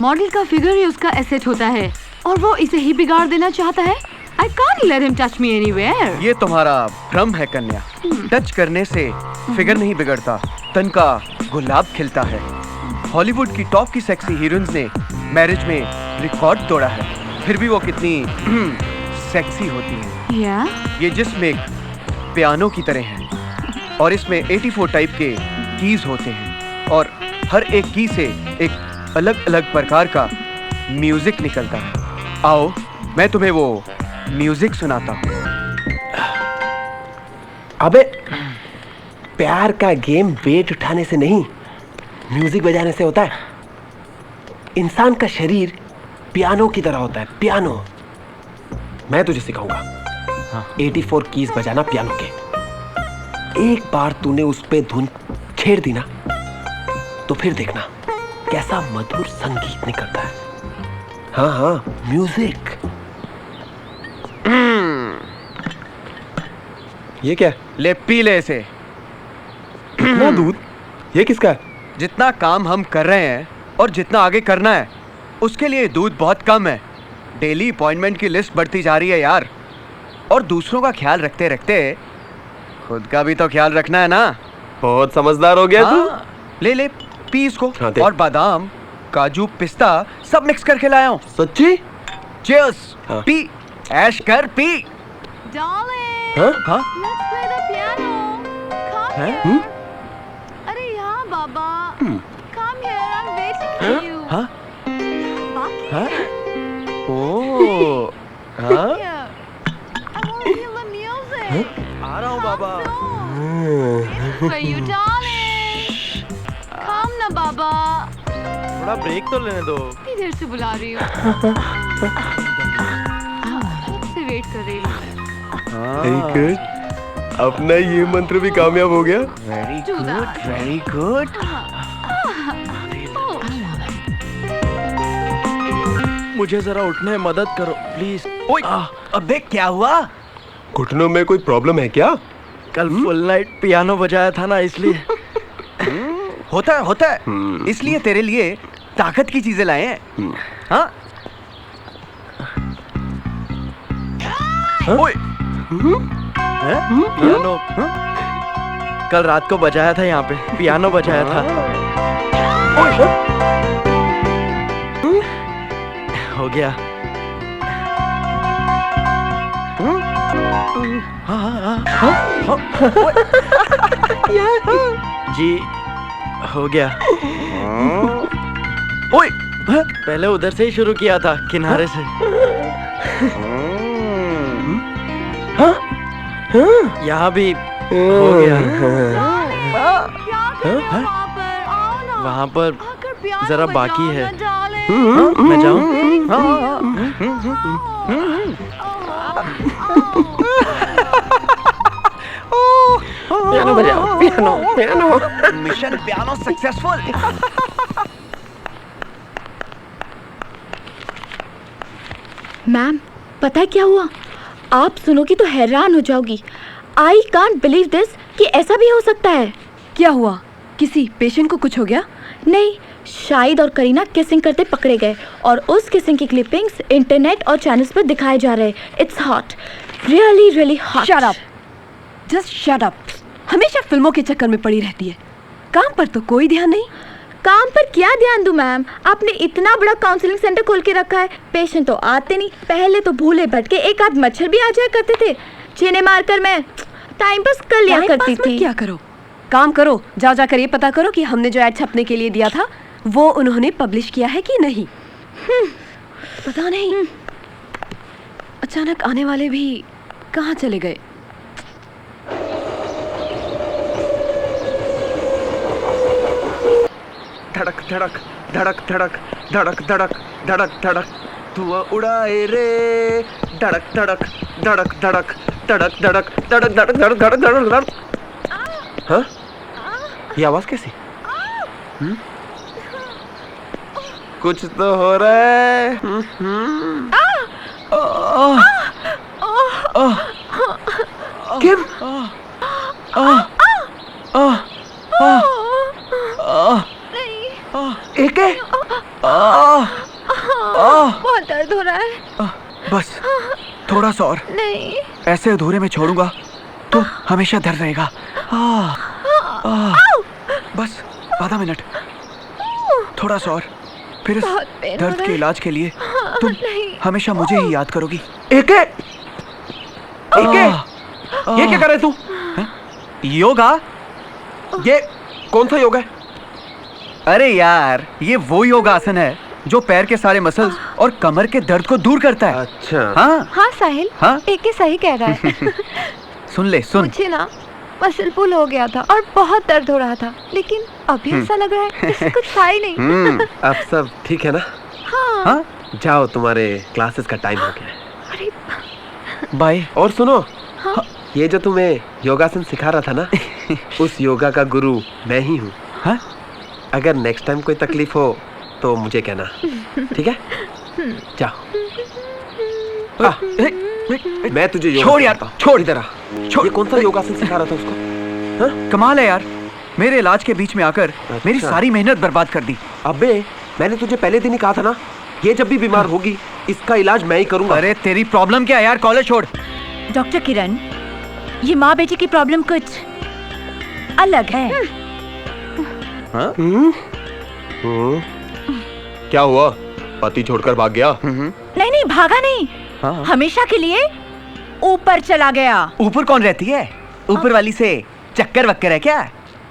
मॉडल का फिगर ही उसका एसेट होता है और वो इसे ही बिगाड़ देना चाहता है। I can't let him touch me anywhere. ये तुम्हारा भ्रम है कन्या। टच करने से फिगर नहीं बिगड़ता, तन का गुलाब खिलता है। हॉलीवुड की टॉप की सेक्सी हीरोइंस ने मैरिज में रिकॉर्ड तोड़ा है, फिर भी वो कितनी सेक्सी होती है। ये जिस्म एक पियानो की तरह है और इसमें 84 टाइप के कीज होते हैं और हर एक की से एक अलग अलग प्रकार का म्यूजिक निकलता है। आओ मैं तुम्हें वो म्यूजिक सुनाता हूँ। अबे, प्यार का गेम वेट उठाने से नहीं, म्यूजिक बजाने से होता है। इंसान का शरीर पियानो की तरह होता है, पियानो। मैं तुझे सिखाऊंगा 84 कीज बजाना पियानो के। एक बार तूने उस पे धुन छेड़ दी ना तो फिर देखना कैसा मधुर संगीत निकलता है। हाँ हाँ, म्यूजिक। ये क्या? ले पी ले इसे। कितना दूध? ये किसका है? जितना काम हम कर रहे हैं और जितना आगे करना है उसके लिए दूध बहुत कम है। डेली अपॉइंटमेंट की लिस्ट बढ़ती जा रही है यार, और दूसरों का ख्याल रखते रखते खुद का भी तो ख्याल रखना है ना। बहुत समझदार हो गया तू। ले ले पी इसको। और बादाम, काजू, पिस्ता सब मिक्स करके लाया हूँ। सच्ची? चीयर्स। पी, ऐश कर, पी। Darling, हाँ? let's play the piano. Come here. अरे यहाँ बाबा, come here, I'm waiting for you. बाकी ओह, हाँ? here. I want to feel the music. आ रहा हूँ बाबा। For you, darling. Come ना बाबा। थोड़ा ब्रेक तो लेने दो। कितनी देर से बुला रही हूँ। कब से वेट कर रही हूँ मैं। Very good. अपना ये मंत्र भी कामयाब हो गया। Very good, very good. मुझे जरा उठने में मदद करो प्लीज। ओए, अबे क्या हुआ? घुटनों में कोई प्रॉब्लम है क्या? कल फुल नाइट पियानो बजाया था ना, इसलिए। होता है। इसलिए तेरे लिए ताकत की चीजें लाए हैं। हाँ? ओए, पियानो कल रात को बजाया था, यहाँ पे पियानो बजाया था। हो गया। जी हो गया। ओए, पहले उधर से ही शुरू किया था, किनारे से। यहाँ भी हो गया। वहाँ पर जरा बाकी है। मैं जाऊँ? पियानो बजाओ, piano piano. Mission piano successful. Ma'am, पता है क्या हुआ? आप सुनोगी तो हैरान हो जाओगी। आई कांट बिलीव दिस कि ऐसा भी हो सकता है। क्या हुआ? किसी पेशेंट को कुछ हो गया? नहीं, शाहिद और करीना किसिंग करते पकड़े गए और उस किसिंग की क्लिपिंग्स इंटरनेट और चैनल्स पर दिखाए जा रहे हैं। It's hot, really really hot. Shut up, just shut up. हमेशा फिल्मों के चक्कर में पड़ी रहती है, काम पर तो कोई ध्यान नहीं। काम पर क्या ध्यान दूं मैम? आपने इतना बड़ा काउंसलिंग सेंटर खोल के रखा है, पेशेंट तो आते नहीं। पहले तो भूले भटके एक आध मच्छर भी आ जाया करते थे, जिन्हें मारकर मैं टाइम पास कर लिया करती थी। क्या करो, काम करो, जाओ जाकर ये पता करो कि हमने जो ऐड छपने के लिए दिया था वो उन्होंने पब्लिश किया है कि नहीं। पता नहीं अचानक आने वाले भी कहाँ चले गए। धड़क धड़क धड़क धड़क धड़क धड़क धड़क धड़क धुआं उड़ाए रे। धड़क धड़क धड़क धड़क धड़क धड़क धड़क धड़क धड़क धड़क धड़क धड़क। हाँ, ये आवाज कैसी? कुछ तो हो रहा है। किम? एक है? बहुत दर्द हो रहा है। बस थोड़ा सा और। नहीं, ऐसे अधूरे में छोड़ूंगा तो हमेशा दर्द रहेगा। बस आधा मिनट, थोड़ा सा और, फिर इस दर्द के इलाज के लिए तुम हमेशा मुझे ही याद करोगी। एक है? एक है? ये क्या कर रहे तू? योगा? ये कौन सा योगा है? अरे यार, ये वो योगासन है जो पैर के सारे मसल्स और कमर के दर्द को दूर करता है। अच्छा। हाँ हाँ साहिल, हाँ? एक ही सही कह रहा है। सुन ले, सुन। मुझे ना मसल पुल हो गया था और बहुत दर्द हो रहा था, लेकिन अभी ऐसा लग रहा है जैसे कुछ था ही नहीं। अब सब ठीक है ना? हाँ। जाओ, तुम्हारे क्लासेस का टाइम हो गया है। अरे बाय। और सुनो, हाँ? ये जो तुम्हें योगासन सिखा रहा था ना, उस योगा का गुरु मैं ही हूँ। हाँ? अगर नेक्स्ट टाइम कोई तकलीफ हो तो मुझे कहना, ठीक है? जाओ। मैं तुझे योगा छोड़ यार, सिखाता हूँ। छोड़ इधर आ। ये कौन सा योगासन सिखा रहा था उसको? हाँ? कमाल है यार, मेरे इलाज के बीच में आकर मेरी सारी मेहनत बर्बाद कर दी। अबे, मैंने तुझे पहले दिन ही कहा था ना, ये जब भी बीमार होगी इसका इलाज मैं ही करूंगा। अरे तेरी प्रॉब्लम क्या है यार? कॉलेज छोड़। डॉक्टर किरण, ये माँ बेटी की प्रॉब्लम कुछ अलग है। हाँ? क्या हुआ? पति छोड़कर भाग गया? नहीं नहीं, भागा नहीं। हाँ? हमेशा के लिए ऊपर चला गया। ऊपर कौन रहती है? ऊपर वाली से चक्कर वक्कर है क्या?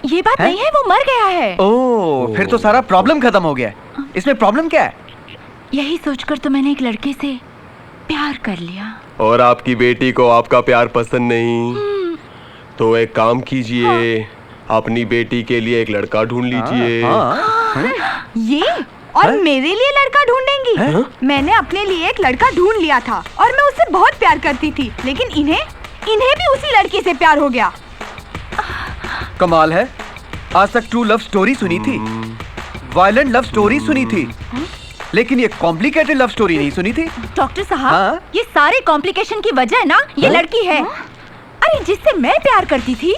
ये बात नहीं है, वो मर गया है। ओह, फिर तो सारा प्रॉब्लम खत्म हो गया। इसमें प्रॉब्लम क्या है? यही सोचकर तो मैंने एक लड़के से प्यार कर लिया। और आपकी बेटी को आपका प्यार पसंद नहीं, तो एक काम कीजिए, अपनी बेटी के लिए एक लड़का ढूंढ लीजिए। ये और मेरे लिए लड़का ढूंढेंगी? मैंने अपने लिए एक लड़का ढूंढ लिया था और मैं उससे बहुत प्यार करती थी, लेकिन इन्हें भी उसी लड़के से प्यार हो गया। कमाल है, आज तक ट्रू लव स्टोरी सुनी थी, वायलेंट लव स्टोरी सुनी थी, लेकिन ये कॉम्प्लिकेटेड लव स्टोरी नहीं सुनी थी। डॉक्टर साहब, ये सारे कॉम्प्लिकेशन की वजह ना ये लड़की है। अरे जिससे मैं प्यार करती थी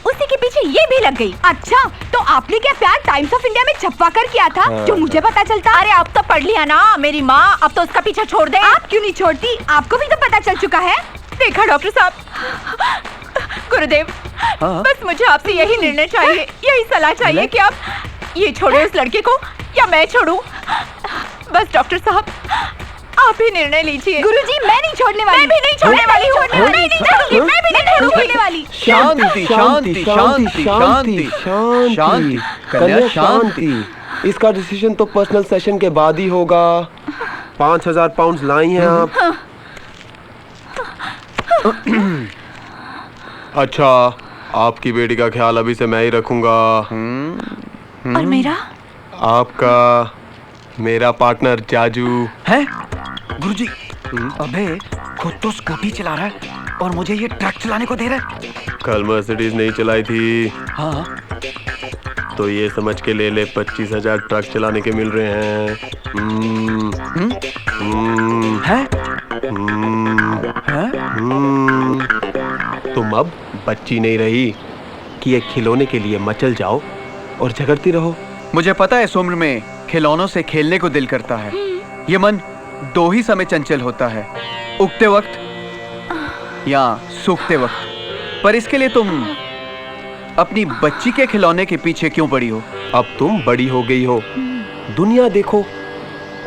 उसी के पीछे ये भी लग गई। अच्छा, तो आपने क्या प्यार टाइम्स ऑफ इंडिया में छपवा कर किया था जो मुझे पता चलता? अरे अब तो पढ़ लिया ना मेरी माँ, अब तो उसका पीछा छोड़ दे। आप क्यों नहीं छोड़ती? आपको भी तो पता चल चुका है। देखा डॉक्टर साहब, गुरुदेव, बस मुझे आपसे यही निर्णय चाहिए, यही सलाह चाहिए कि आप ये छोड़े उस लड़के को या मैं छोड़ूं। बस डॉक्टर साहब, आप ही निर्णय लीजिए। गुरुजी, मैं नहीं छोड़ने वाली। मैं भी नहीं छोड़ने वाली हूँ। मैं नहीं छोड़ूंगी, मैं भी नहीं छोड़ने वाली। शांति शांति शांति शांति शांति कन्या शांति। इसका डिसीजन तो पर्सनल सेशन के बाद ही होगा। 5000 पाउंड लाई हैं आप। अच्छा, आपकी बेटी का ख्याल अभी से मैं ही रखूंगा। और मेरा? आपका मेरा पार्टनर जाजू है। गुरुजी, अबे खुद तो स्कूटी चला रहा है और मुझे ये ट्रक चलाने को दे रहा है। कल मर्सिडीज नहीं चलाई थी। हाँ तो ये समझ के ले ले 25,000 ट्रक चलाने के मिल रहे हैं। तुम अब बच्ची नहीं रही कि एक खिलौने के लिए मचल जाओ और झगड़ती रहो। मुझे पता है इस उम्र में खिलौनों से खेलने को दिल करता है। ये मन दो ही समय चंचल होता है, उगते वक्त या सूखते वक्त। पर इसके लिए तुम अपनी बच्ची के खिलौने के पीछे क्यों पड़ी हो? अब तुम बड़ी हो गई हो, दुनिया देखो,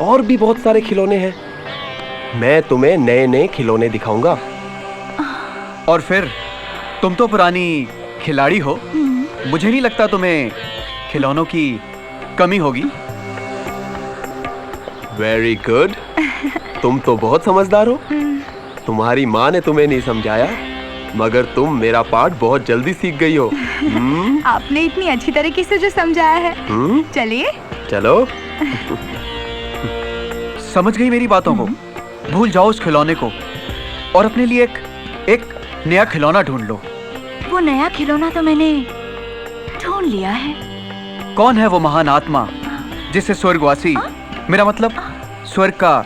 और भी बहुत सारे खिलौने हैं। मैं तुम्हें नए नए खिलौने दिखाऊंगा। और फिर तुम तो पुरानी खिलाड़ी हो, मुझे नहीं लगता तुम्हें खिलौनों की कमी होगी। वेरी गुड, तुम तो बहुत समझदार हो। तुम्हारी माँ ने तुम्हें नहीं समझाया, मगर तुम मेरा पाठ बहुत जल्दी सीख गई हो। आपने इतनी अच्छी तरीके से जो समझाया है। चलिए चलो। समझ गई मेरी बातों को? भूल जाओ उस खिलौने को और अपने लिए एक नया खिलौना ढूंढ लो। वो नया खिलौना तो मैंने ढूंढ लिया है। कौन है वो महान आत्मा जिसे स्वर्गवासी, मेरा मतलब स्वर्ग का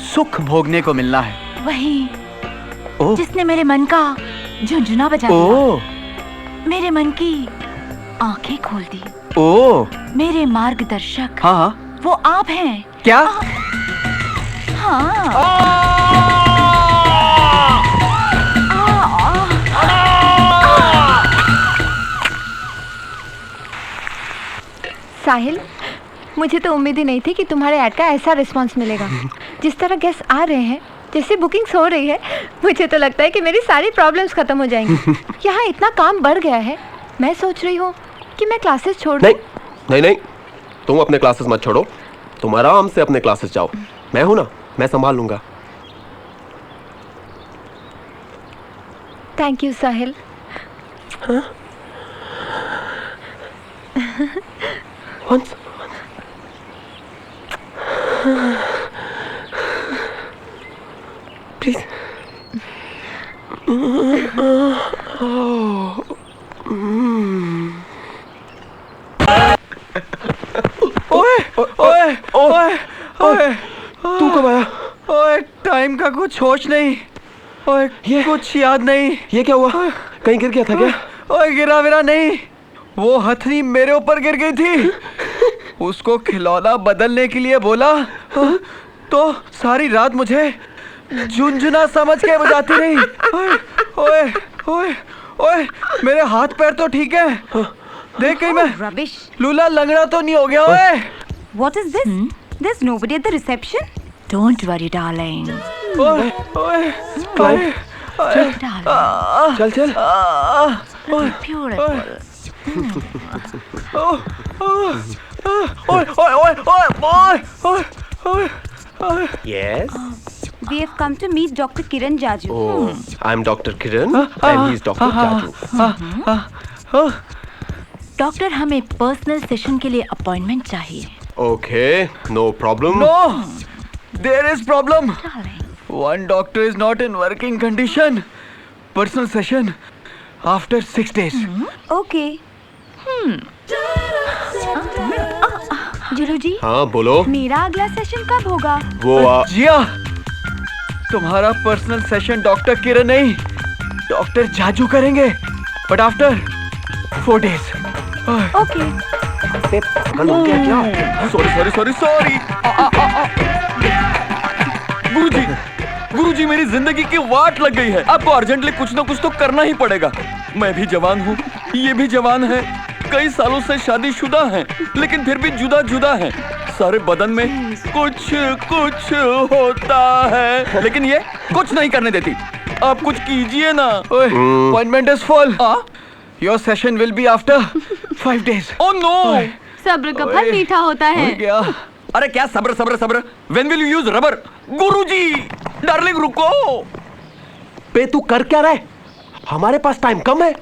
सुख भोगने को मिलना है? वही जिसने मेरे मन का झुंझुना बजा दिया, मेरे मन की आंखें खोल दी। मेरे मार्गदर्शक। हाँ वो आप हैं। क्या? साहिल, मुझे तो उम्मीद ही नहीं थी कि तुम्हारे ऐड का ऐसा रिस्पांस मिलेगा। जिस तरह गेस्ट आ रहे हैं, जैसे बुकिंग्स हो रही है, मुझे तो लगता है कि मेरी सारी प्रॉब्लम्स खत्म हो जाएंगी। यहाँ इतना काम बढ़ गया है, मैं सोच रही हूँ कि मैं क्लासेस छोड़ दूँ। नहीं, तुम अपने क्लासेस मत छोड़ो, तुम आराम से अपने क्लासेस जाओ। मैं हूं ना, मैं संभाल लूंगा। Thank you Sahil. Once. Please. तू कब आया? ओए, टाइम का कुछ होश नहीं। ओए, ये कुछ याद नहीं। ये क्या हुआ? कहीं गिर गया था क्या? ओए, गिरा विरा नहीं, वो हथनी मेरे ऊपर गिर गई थी। उसको खिलौना बदलने के लिए बोला तो सारी रात मुझे झुंझुना समझ के बजाती रही। ओए ओए ओए, मेरे हाथ पैर तो ठीक है। देख कहीं मैं रबिश लूला लंगड़ा तो नहीं हो गया? ओए, What is this? There's nobody at the reception. Don't worry, darling. ओए ओए, चल चल। Beautiful. Yes. We have come to meet Dr. Kiran Jaju. Oh, I'm Dr. Kiran and he's Dr. Jaju. Doctor, हमें पर्सनल सेशन के लिए appointment चाहिए। Okay, no problem. No, there is problem. One doctor is not in working condition. Personal session after 6 days. Okay. Julu जी, हाँ बोलो। मेरा अगला session कब होगा? वो जिया, तुम्हारा पर्सनल सेशन डॉक्टर किरण नहीं, डॉक्टर जाजू करेंगे, but after 4 days. Okay. Sorry. गुरुजी, मेरी जिंदगी की वाट लग गई है। आपको अर्जेंटली कुछ ना कुछ तो करना ही पड़ेगा। मैं भी जवान हूँ, ये भी जवान है, कई सालों से शादीशुदा हैं, लेकिन फिर भी जुदा हैं। सारे बदन में कुछ होता है, लेकिन ये कुछ नहीं करने देती। आप कुछ कीजिए ना। Appointment is full. Your session will be after 5 days. Oh no. सब्र का फल मीठा होता है। क्या? अरे क्या सब्र? When will you use rubber? Guruji, darling रुको। पे तू कर क्या रहा है? हमारे पास टाइम कम है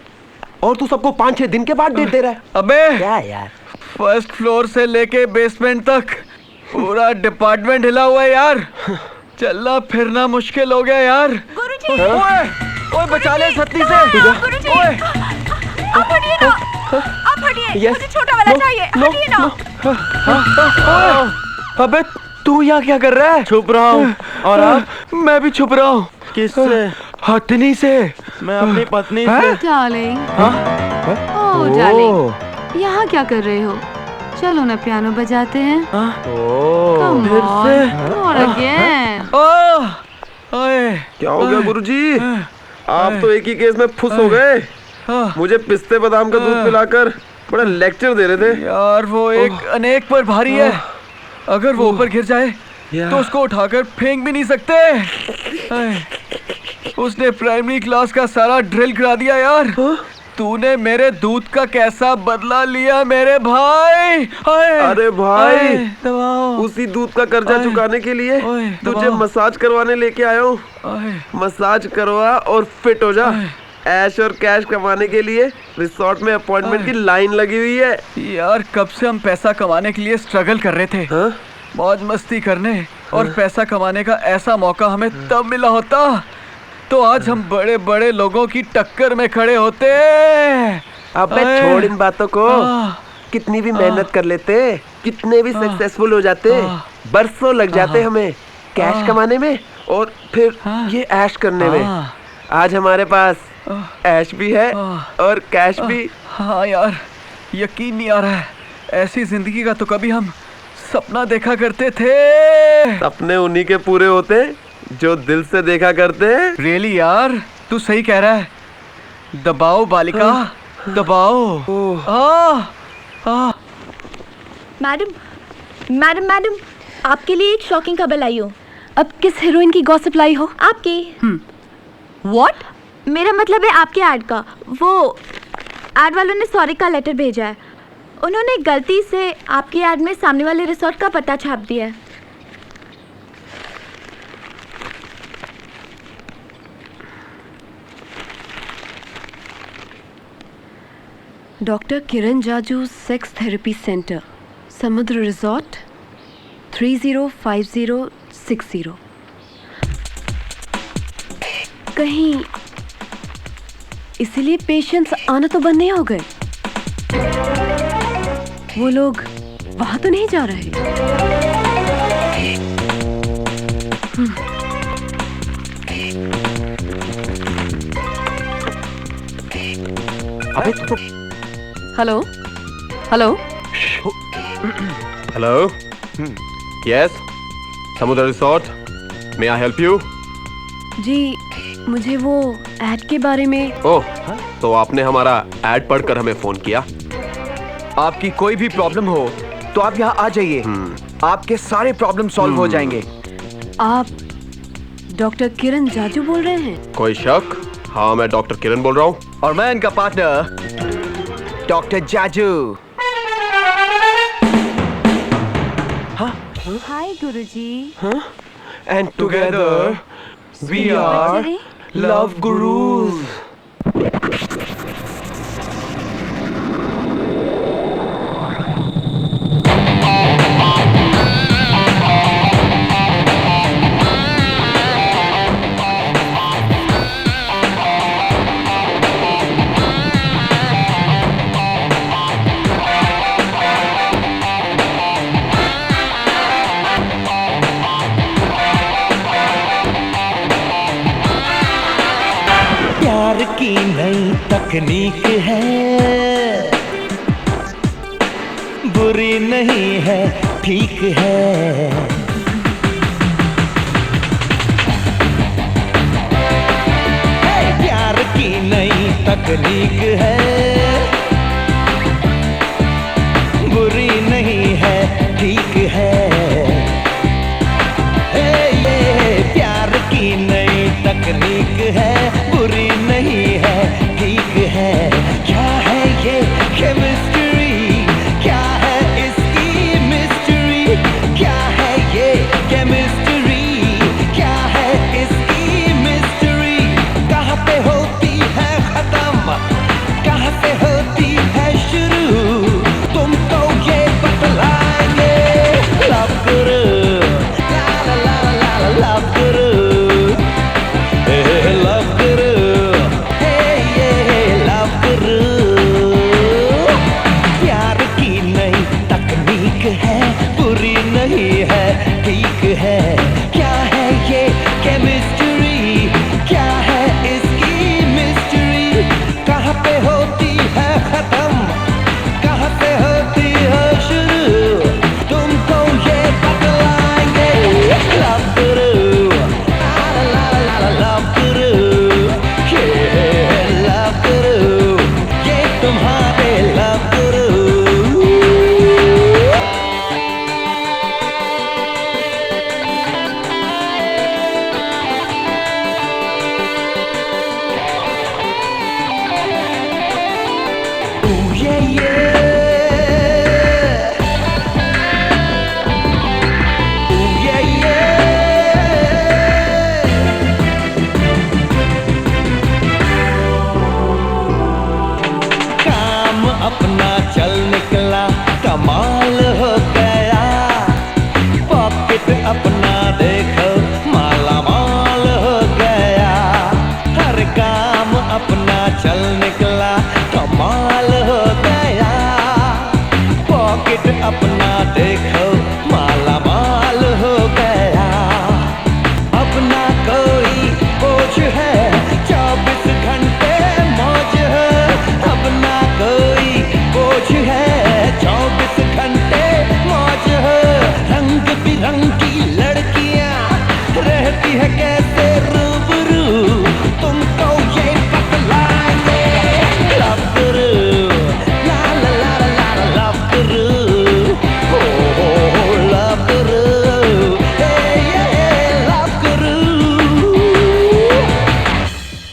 और तू सबको 5-6 दिन के बाद डेट दे रहा है। अबे क्या यार? फर्स्ट फ्लोर से लेके बेसमेंट तक पूरा डिपार्टमेंट हिला हुआ है यार। चलना फिरना मुश्किल हो गया यार। गुरुजी! ओए बचा ले छतरी से। गुरुजी! आप हटिए ना, आप हटिए, मुझे छोटा वाला चाहिए, हटिए ना। अबे तू यहाँ क्या कर रहा है? छुप रहा हूँ। और आप? मैं भी छुप रहा हूँ। किससे? हथनी से। मैं अपनी पत्नी से। डार्लिंग, ओह डार्लिंग, यहाँ क्या कर रहे हो? चलो ना पियानो बजाते हैं। फिर से? अगेन। क्या हो गया गुरुजी? आप तो एक ही केस में फुस हो गए। मुझे पिस्ते बादाम का दूध पिलाकर बड़ा लेक्चर दे रहे थे। यार वो एक अनेक पर भारी है। अगर वो ऊपर गिर जाए तो उसको उठाकर फेंक भी नहीं सकते। उसने प्राइमरी क्लास का सारा ड्रिल करा दिया यार। तूने मेरे दूध का कैसा बदला लिया मेरे भाई। अरे भाई, उसी दूध का कर्जा चुकाने के लिए तुझे मसाज करवाने लेके आया हूँ। मसाज करवा और फिट हो जा। ऐश और कैश कमाने के लिए रिसोर्ट में अपॉइंटमेंट की लाइन लगी हुई है। यार कब से हम पैसा कमाने के लिए स्ट्रगल कर रहे थे। मौज मस्ती करने और पैसा कमाने का ऐसा मौका हमें तब मिला होता तो आज हम बड़े बड़े लोगों की टक्कर में खड़े होते। अबे छोड़ इन बातों को। कितनी भी मेहनत कर लेते, कितने भी सक्सेसफुल हो जाते, बरसों लग जाते हमें कैश कमाने में और फिर ये ऐश करने में। आज हमारे पास ऐश भी है और कैश भी। हाँ यार, यकीन नहीं आ रहा है। ऐसी जिंदगी का तो कभी हम सपना देखा करते थे। सपने उन्हीं के पूरे होते जो दिल से देखा करते हैं। रियली यार, तू सही कह रहा है। दबाओ बालिका, दबाओ। मैडम, मैडम, मैडम, आपके लिए एक शॉकिंग खबर लाई हूँ। अब किस हीरोइन की गॉसिप लाई हो? आपकी। व्हाट? मेरा मतलब है आपके ऐड का। वो ऐड वालों ने सॉरी का लेटर भेजा है। उन्होंने गलती से आपकी ऐड में सामने वाले रिसोर्ट का पता छाप दिया है। डॉक्टर किरण जाजू सेक्स थेरेपी सेंटर, समुद्र रिजॉर्ट, 305060। कहीं इसीलिए पेशेंट्स आना तो बंद नहीं हो गए? वो लोग वहां तो नहीं जा रहे? अबे तो hello hello hello, yes, Samudra resort, may I help you? जी, मुझे वो ऐड के बारे में। ओह, तो आपने हमारा ऐड पढ़कर हमें फोन किया? आपकी कोई भी प्रॉब्लम हो तो आप यहाँ आ जाइए। आपके सारे प्रॉब्लम सॉल्व हो जाएंगे। आप डॉक्टर किरण जाजू बोल रहे हैं? कोई शक? हाँ, मैं डॉक्टर किरण बोल रहा हूँ। और मैं इनका पार्टनर डॉक्टर जाजू। हाय गुरुजी। And together we are love gurus. की नई तकनीक है, बुरी नहीं है, ठीक है। प्यार की नई तकनीक है, बुरी नहीं है, ठीक है। ये प्यार की नई तकनीक है, बुरी नहीं है, ठीक है। क्या है ये केमिस्ट्री, क्या है इसकी मिस्ट्री, क्या है ये केमिस्ट्री, क्या है इसकी मिस्ट्री। कहाँ पे होती है खत्म, कहाँ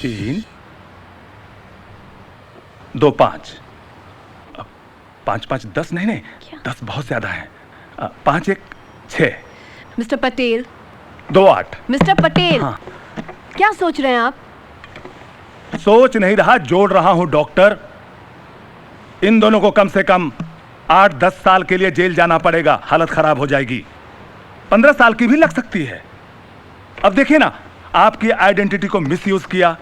3 2 5 5 5 10 नहीं 10 बहुत ज्यादा है। 5 1 6 मिस्टर पटेल। 2 8 मिस्टर पटेल। हाँ। क्या सोच रहे हैं आप? सोच नहीं रहा, जोड़ रहा हूं डॉक्टर। इन दोनों को कम से कम 8-10 साल के लिए जेल जाना पड़ेगा, हालत खराब हो जाएगी। 15 साल की भी लग सकती है। अब देखिए ना, आपकी आइडेंटिटी को मिसयूज किया,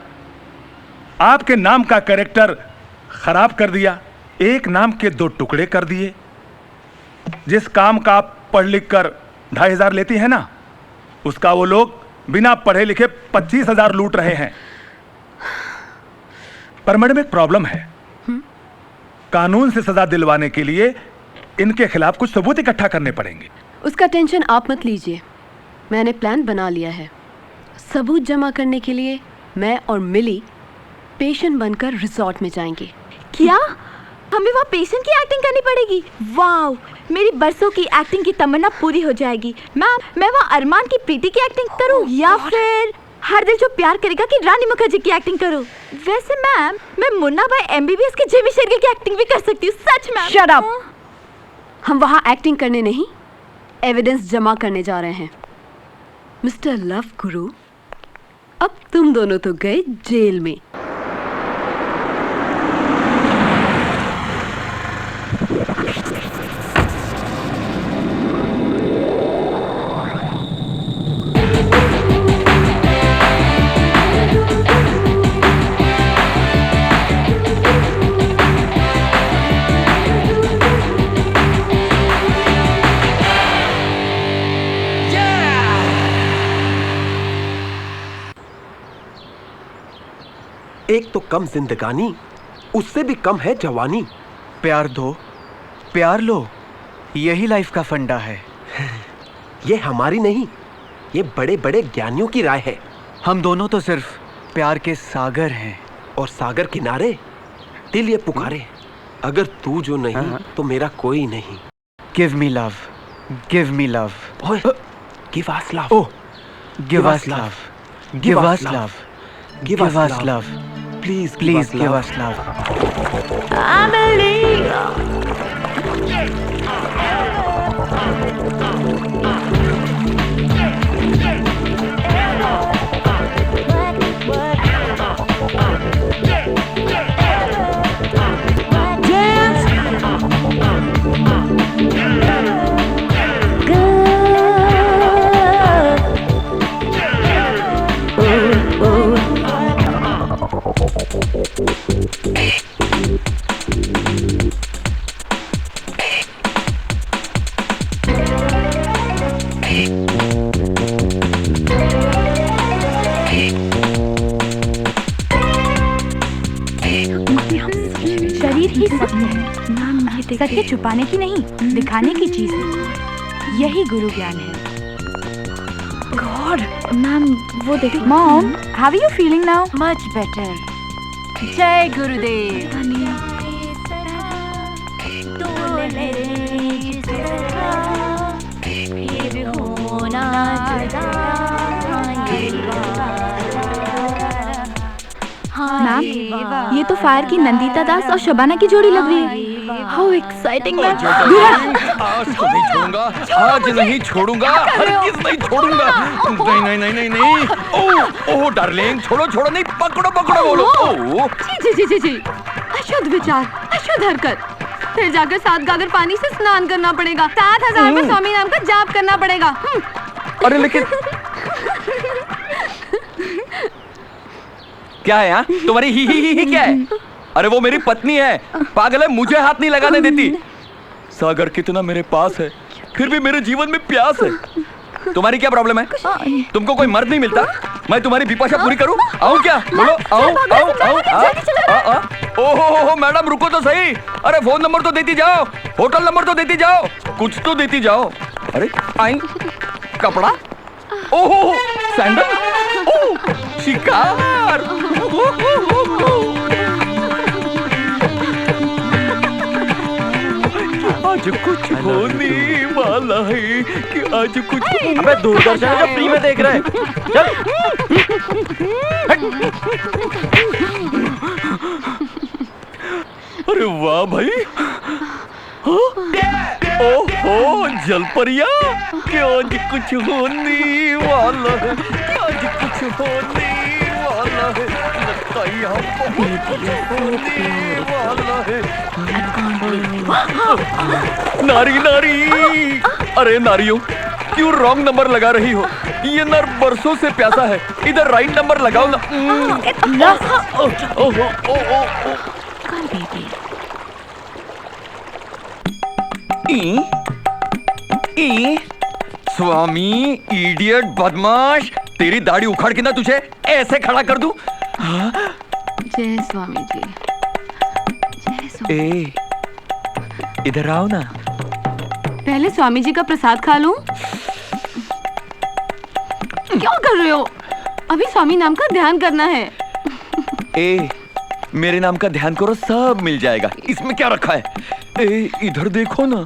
आपके नाम का कैरेक्टर खराब कर दिया, एक नाम के 2 टुकड़े कर दिए। जिस काम का आप पढ़ लिख कर 2500 लेती है ना, उसका वो लोग बिना पढ़े लिखे 25,000 लूट रहे हैं। पर मैडम एक प्रॉब्लम है, कानून से सजा दिलवाने के लिए इनके खिलाफ कुछ सबूत इकट्ठा करने पड़ेंगे। उसका टेंशन आप मत लीजिए, मैंने प्लान बना लिया है। सबूत जमा करने के लिए मैं और मिली पेशेंट बनकर रिसोर्ट में जाएंगे। क्या हमें वहाँ पेशेंट की एक्टिंग करनी पड़ेगी? वाओ, मेरी बरसों की एक्टिंग की तमन्ना पूरी हो जाएगी। मैम, मैं वहाँ अरमान की प्रीति की एक्टिंग करूँ या फिर हर दिल जो प्यार करेगा की रानी मुखर्जी की एक्टिंग करूँ? वैसे मैम, मैं मुन्ना भाई MBBS के जेबी शेरगिल की एक्टिंग भी कर सकती हूँ। सच मैम। Shut up. हम वहाँ एक्टिंग करने नहीं, एविडेंस जमा करने जा रहे हैं। मिस्टर लव गुरु, अब तुम दोनों तो गए जेल में। एक तो कम जिंदगानी, उससे भी कम है जवानी। प्यार दो, प्यार लो, यही लाइफ का फंडा है। ये हमारी नहीं, ये बड़े बड़े ज्ञानियों की राय है। हम दोनों तो सिर्फ प्यार के सागर हैं। और सागर किनारे दिल ये पुकारे, अगर तू जो नहीं तो मेरा कोई नहीं। Give me love, give me love, give us love, oh give us love, give us love, give us love, please please give us love. शरीर ही सत्य है, सत्य छुपाने की नहीं, दिखाने की चीज है। यही गुरु ज्ञान है। गॉड मैम, वो देखो। Mom, how are you feeling now? Much better. जय गुरुदेव। मैम, ये तो फायर की नंदिता दास और शबाना की जोड़ी लग रही है। How exciting ma'am. आज तो नहीं छोड़ूंगा, आज नहीं छोड़ूंगा, हरगिज़ नहीं छोड़ूंगा। नहीं नहीं नहीं नहीं नहीं। ओह ओह डार्लिंग, छोड़ो छोड़ो नहीं, पकड़ो पकड़ो बोलो। ओह जी जी जी जी, अशुद्ध विचार, अशुद्ध हरकत। फिर जाकर 7 गागर पानी से स्नान करना पड़ेगा, 7000 पर स्वामी नाम का जाप करना पड़ेगा। अरे लेकिन क्या है यहाँ? तुम्हारी ही क्या है? अरे वो मेरी पत्नी है, पागल है, मुझे हाथ नहीं लगाने देती। सागर कितना मेरे पास है, फिर भी मेरे जीवन में प्यास है। तुम्हारी क्या प्रॉब्लम है? तुमको कोई मर्द नहीं मिलता? मैं तुम्हारी पिपाशा पूरी करूं? आऊं क्या? बोलो आओ। ओहो मैडम रुको तो सही। अरे फोन नंबर तो देती जाओ, होटल नंबर तो देती जाओ, कुछ तो देती जाओ। अरे आई कपड़ा, ओहो सैंडल, ओह शिकार। आज कुछ होने वाला है कि आज कुछ। अबे दूरदर्शन है जो फ्री में देख रहे हैं। चल। अरे वाह भाई, ओहो जलपरिया, क्या आज कुछ होने वाला है, आज कुछ होने वाला है, लगता है यहाँ बहुत कुछ होने वाला है। नारी नारी, अरे नारियों, क्यों रॉन्ग नंबर लगा रही हो? ये नर बरसों से प्यासा है, इधर राइट नंबर लगाओ ना। स्वामी इडियट बदमाश, तेरी दाढ़ी उखाड़ के ना तुझे ऐसे खड़ा कर दूं। जय स्वामी जी, जय स्वामी। ए, इधर आओ ना। पहले स्वामी जी का प्रसाद खा लूं। क्या कर रहे हो? अभी स्वामी नाम का ध्यान करना है। ए, मेरे नाम का ध्यान करो, सब मिल जाएगा। इसमें क्या रखा है? ए, इधर देखो ना।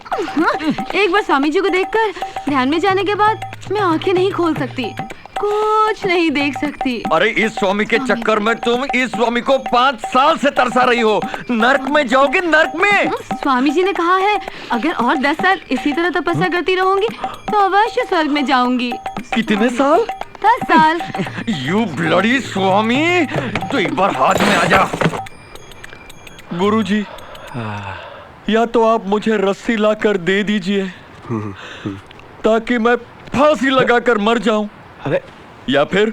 एक बार स्वामी जी को देखकर ध्यान में जाने के बाद मैं आंखें नहीं खोल सकती, कुछ नहीं देख सकती। अरे इस स्वामी के चक्कर में तुम इस स्वामी को 5 साल से तरसा रही हो। नर्क में जाओगे, नर्क में। स्वामी जी ने कहा है अगर और 10 साल इसी तरह तपस्या करती रहूंगी तो अवश्य स्वर्ग में जाऊंगी। कितने साल? 10 साल। यू ब्लडी स्वामी, तो एक बार हाथ में आ जा। गुरुजी, या तो आप मुझे रस्सी लाकर दे दीजिए ताकि मैं फांसी लगाकर मर जाऊं, या फिर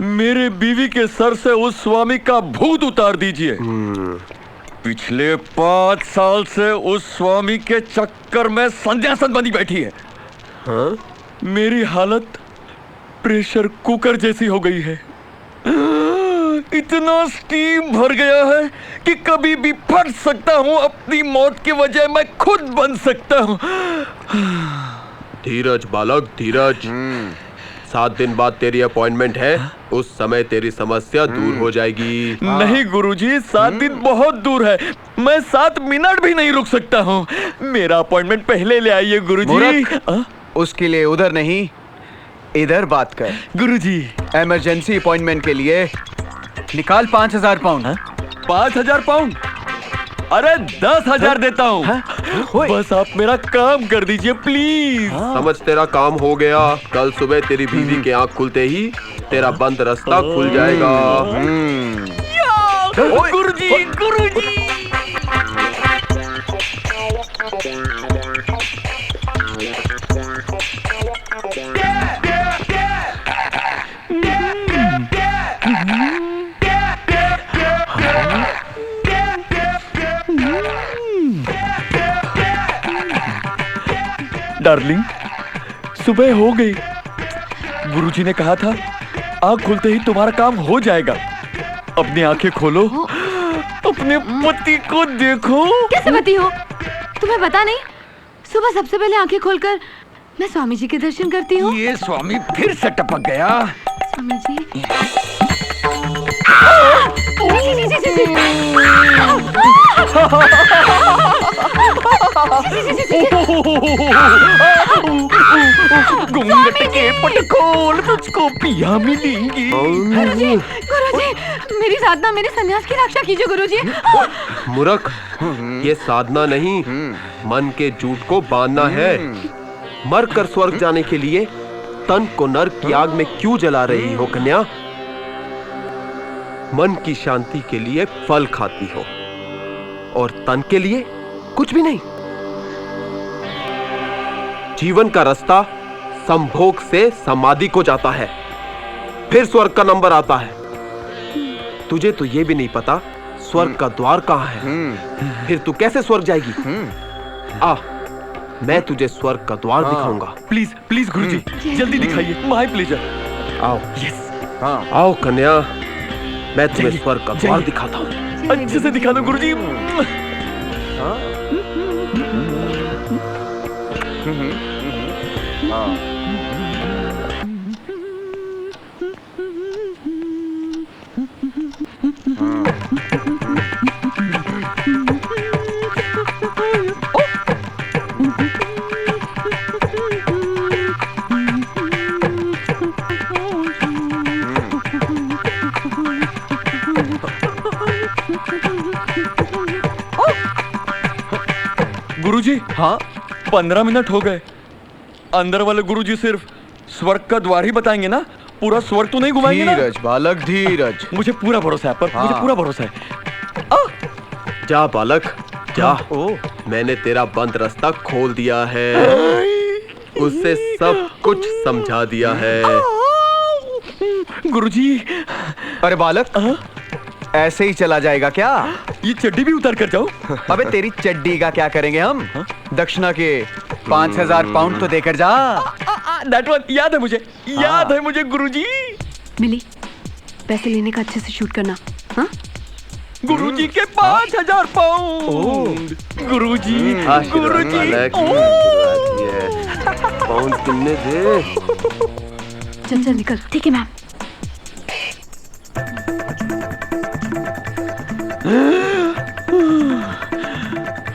मेरे बीवी के सर से उस स्वामी का भूत उतार दीजिए। पिछले 5 साल से उस स्वामी के चक्कर में संध्यासन बनी बैठी है। हाँ? मेरी हालत प्रेशर कुकर जैसी हो गई है। इतना स्टीम भर गया है कि कभी भी फट सकता हूँ। अपनी मौत की वजह मैं खुद बन सकता हूँ। धीरज बालक, धीरज। 7 दिन बाद तेरी अपॉइंटमेंट है, उस समय तेरी समस्या दूर हो जाएगी। नहीं गुरुजी, 7 दिन बहुत दूर है। मैं 7 मिनट भी नहीं रुक सकता हूँ। मेरा अपॉइंटमेंट पहले ले आइए गुरुजी। उसके लिए उधर नहीं, इधर बात कर। गुरुजी, इमरजेंसी अपॉइंटमेंट के लिए निकाल 5000 पाउंड। 5000 पाउंड? अरे 10,000 देता हूँ। बस आप मेरा काम कर दीजिए प्लीज। समझ, तेरा काम हो गया। कल सुबह तेरी बीवी की आंख खुलते ही तेरा बंद रास्ता खुल जाएगा। गुरुजी, गुरुजी। डार्लिंग, सुबह हो गई। गुरुजी ने कहा था आँख खुलते ही तुम्हारा काम हो जाएगा। अपनी आंखें खोलो, अपने पति को देखो। कैसे पति हो? तुम्हें पता नहीं, सुबह सबसे पहले आंखें खोलकर मैं स्वामी जी के दर्शन करती हूँ। ये स्वामी फिर से टपक गया। स्वामी जी। घूंघट के पटकोल तुझको पिया मिलेंगी। गुरुजी, गुरुजी, मेरी साधना, मेरे सन्यास की रक्षा कीजिए गुरुजी। मूर्ख, ये साधना नहीं, मन के झूठ को बांधना है। मर कर स्वर्ग जाने के लिए तन को नरक की आग में क्यों जला रही हो कन्या? मन की शांति के लिए फल खाती हो और तन के लिए कुछ भी नहीं। जीवन का रास्ता संभोग से समाधि को जाता है, फिर स्वर्ग का नंबर आता है। तुझे तो यह भी नहीं पता स्वर्ग का द्वार कहाँ है। फिर तू कैसे स्वर्ग जाएगी? आ, मैं तुझे स्वर्ग का द्वार दिखाऊंगा। प्लीज प्लीज गुरुजी, जल्दी दिखाइए। My pleasure. आओ। यस। आओ कन्या, मैं तुम्हें स्वर्ग का द्वार दिखाता हूँ। अच्छे से दिखा दो गुरुजी। गुरुजी। हाँ 15 मिनट हो गए। अंदर वाले गुरुजी सिर्फ स्वर्ग का द्वार ही बताएंगे ना, पूरा स्वर्ग तो नहीं घुमाएंगे ना? धीरज बालक धीरज। मुझे पूरा भरोसा है पर हाँ। मुझे पूरा भरोसा है। जा बालक जा। मैंने तेरा बंद रास्ता खोल दिया है, उससे सब कुछ समझा दिया है। गुरुजी। अरे बालक ऐसे ही चला जाएगा क्या? ये चड्डी भी उतार कर जाओ। अबे तेरी चड्डी का क्या करेंगे हम? दक्षिणा के 5000 पाउंड तो देकर जा। दैट वन याद है मुझे, याद है मुझे गुरुजी। मिली, पैसे लेने का अच्छे से शूट करना। हाँ गुरुजी के 5000 पाउंड। गुरुजी गुरुजी पाउंड कितने थे? चल चल निकल। ठीक है मैम।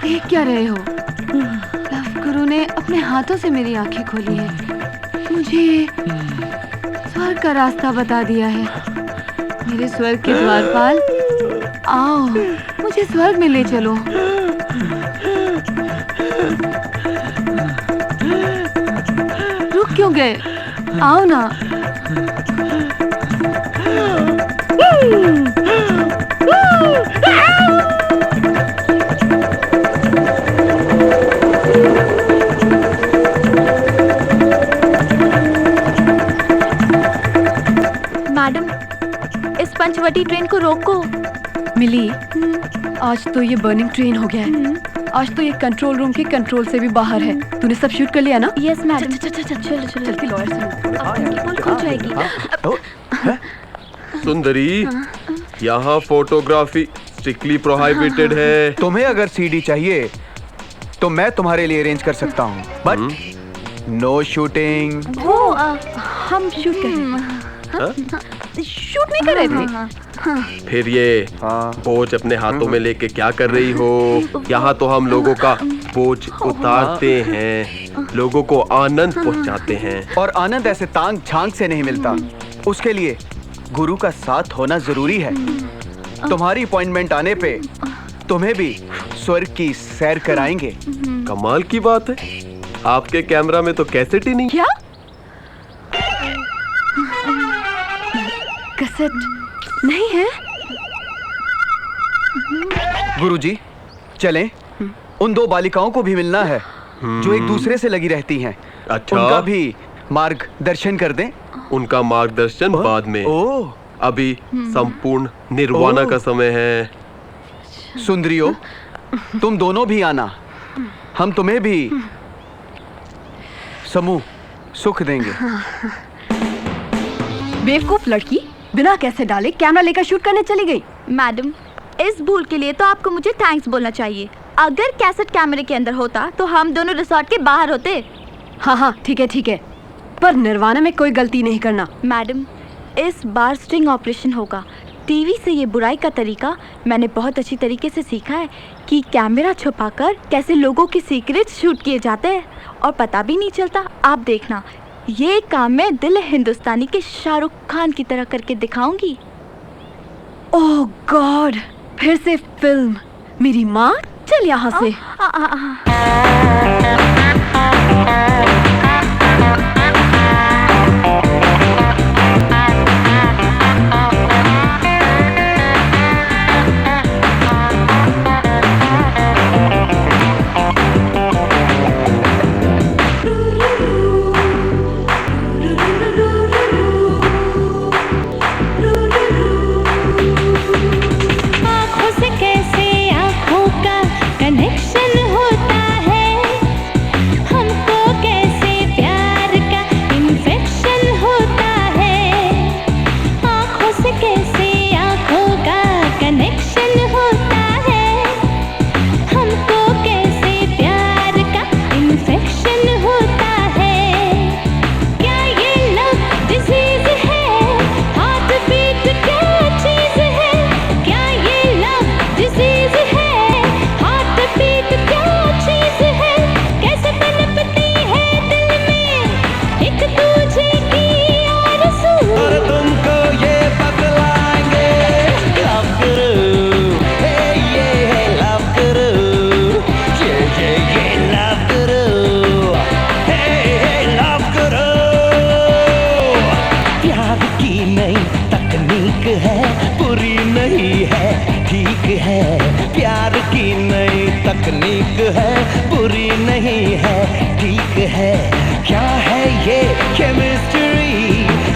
देख क्या रहे हो? लव गुरु ने अपने हाथों से मेरी आंखें खोली है, मुझे स्वर्ग का रास्ता बता दिया है। मेरे स्वर्ग के द्वारपाल, आओ मुझे स्वर्ग में ले चलो। रुक क्यों गए? आओ ना। मैडम, इस पंचवटी ट्रेन को रोको। मिली, आज तो ये बर्निंग ट्रेन हो गया है। आज तो ये कंट्रोल रूम के कंट्रोल से भी बाहर है। तूने सब शूट कर लिया ना? Yes madam. चलो चल के लॉयर से खुल जाएगी। सुंदरी, यहाँ फोटोग्राफी स्ट्रिक्टली प्रोहिबिटेड है। तुम्हें अगर सीडी चाहिए तो मैं तुम्हारे लिए अरेंज कर सकता हूँ, बट नो शूटिंग। वो हम शूट कर रहे थे। शूट नहीं कर रहे थे। फिर ये बोझ अपने हाथों में लेके क्या कर रही हो? यहाँ तो हम लोगों का बोझ उतारते हैं, लोगों को आनंद पहुँचाते हैं। और आनंद ऐसे तांग झांक से नहीं मिलता, उसके लिए गुरु का साथ होना जरूरी है। तुम्हारी अपॉइंटमेंट आने पे तुम्हें भी स्वर्ग की सैर कराएंगे। कमाल की बात है, आपके कैमरा में तो कैसेट ही नहीं। क्या? कैसेट नहीं है? गुरुजी, चलें। उन दो बालिकाओं को भी मिलना है जो एक दूसरे से लगी रहती हैं। अच्छा। उनका भी मार्गदर्शन कर दें। उनका मार्गदर्शन बाद में। अभी संपूर्ण निर्वाणा का समय है। सुंदरियो, तुम दोनों भी आना, हम तुम्हें भी समूह सुख देंगे। बेवकूफ लड़की, बिना कैसे डाले कैमरा लेकर शूट करने चली गई। मैडम, इस भूल के लिए तो आपको मुझे थैंक्स बोलना चाहिए। अगर कैसेट कैमरे के अंदर होता तो हम दोनों रिसोर्ट के बाहर होते। हाँ ठीक है, पर निर्वाणा में कोई गलती नहीं करना। मैडम, इस बार स्ट्रिंग ऑपरेशन होगा। टीवी से ये बुराई का तरीका मैंने बहुत अच्छी तरीके से सीखा है कि कैमरा छुपाकर कैसे लोगों की सीक्रेट शूट किए जाते हैं और पता भी नहीं चलता। आप देखना, ये काम मैं दिल हिंदुस्तानी के शाहरुख खान की तरह करके दिखाऊंगी। ओह गॉड, फिर से फिल्म। मेरी माँ, चल यहाँ से। कनेक्शन होता है, हमको कैसे है, बुरी नहीं है, ठीक है। प्यार की नई तकनीक है, बुरी नहीं है, ठीक है। क्या है ये केमिस्ट्री,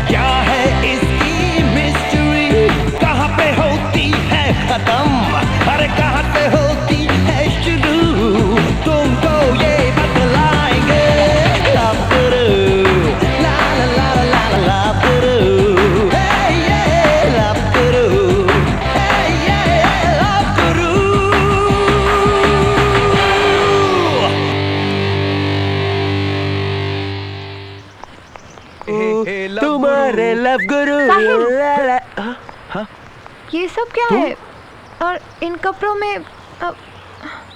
क्या है इसकी मिस्ट्री? कहाँ पे होती है खत्म, अरे कहाँ पे होती है शुरू? तुमको ये बतलाएंगे। लव गुरु, ला ला ला ला ला ला गुरु, hey yeah, लव गुरु, hey yeah, लव गुरु। तुम्हारे लव गुरु। ये सब क्या है? और इन कपड़ों में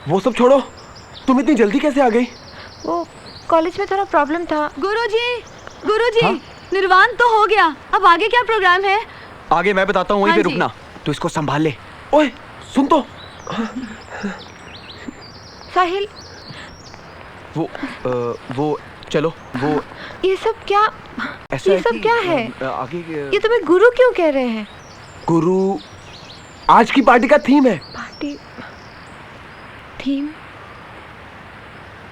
वो सब छोड़ो, तुम इतनी जल्दी कैसे आ गई? वो कॉलेज में थोड़ा प्रॉब्लम था। गुरुजी, निर्वाण तो हो गया, अब आगे क्या प्रोग्राम है? आगे मैं बताता हूँ, वहीं पे हाँ जी। रुकना। तू इसको संभाल ले। ओए सुन तो, साहिल, वो चलो, वो ये सब क्या? ऐसा ये है सब कि, क्या है? आगे ये तुम्हें गुरु क्यों कह रहे हैं? गुरु आज की पार्टी का थीम है। Party theme?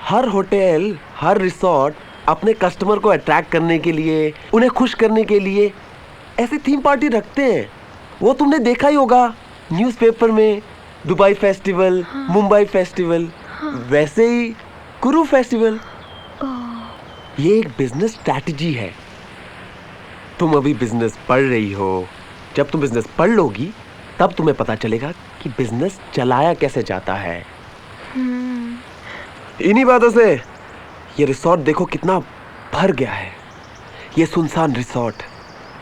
हर होटल, हर रिसोर्ट अपने कस्टमर को अट्रैक्ट करने के लिए, उन्हें खुश करने के लिए ऐसी थीम पार्टी रखते हैं। वो तुमने देखा ही होगा न्यूज़पेपर में, दुबई फेस्टिवल, मुंबई फेस्टिवल, वैसे ही गुरु फेस्टिवल। ये एक बिजनेस स्ट्रैटेजी है। तुम अभी बिजनेस पढ़ रही हो, जब तुम बिजनेस पढ़ लोगी तब तुम्हें पता चलेगा कि बिजनेस चलाया कैसे जाता है। इन्हीं बातों से ये रिसोर्ट देखो कितना भर गया है। ये सुनसान रिसोर्ट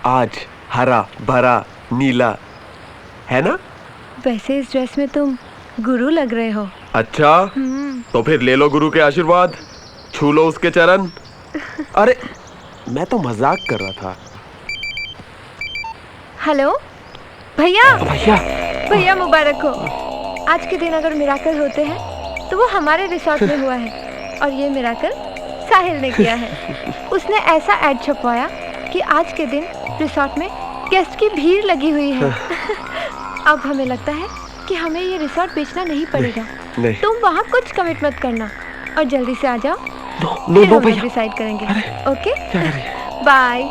आज हरा भरा नीला है ना? वैसे इस ड्रेस में तुम गुरु लग रहे हो। अच्छा, तो फिर ले लो गुरु के आशीर्वाद, छू लो उसके चरण। अरे मैं तो मजाक कर रहा था। हेलो भैया, भैया, भैया मुबारक हो। आज के दिन अगर मिराकल होते हैं तो वो हमारे रिसोर्ट में हुआ है, और ये मिराकल साहिल ने किया है। उसने ऐसा ऐड छपवाया कि आज के दिन रिसोर्ट में गेस्ट की भीड़ लगी हुई है। अब हमें लगता है कि हमें ये रिसोर्ट बेचना नहीं पड़ेगा। नहीं। तुम वहाँ कुछ कमिट मत करना और जल्दी से आ जाओ। नो फिर हम भैया, डिसाइड करेंगे। Okay, bye.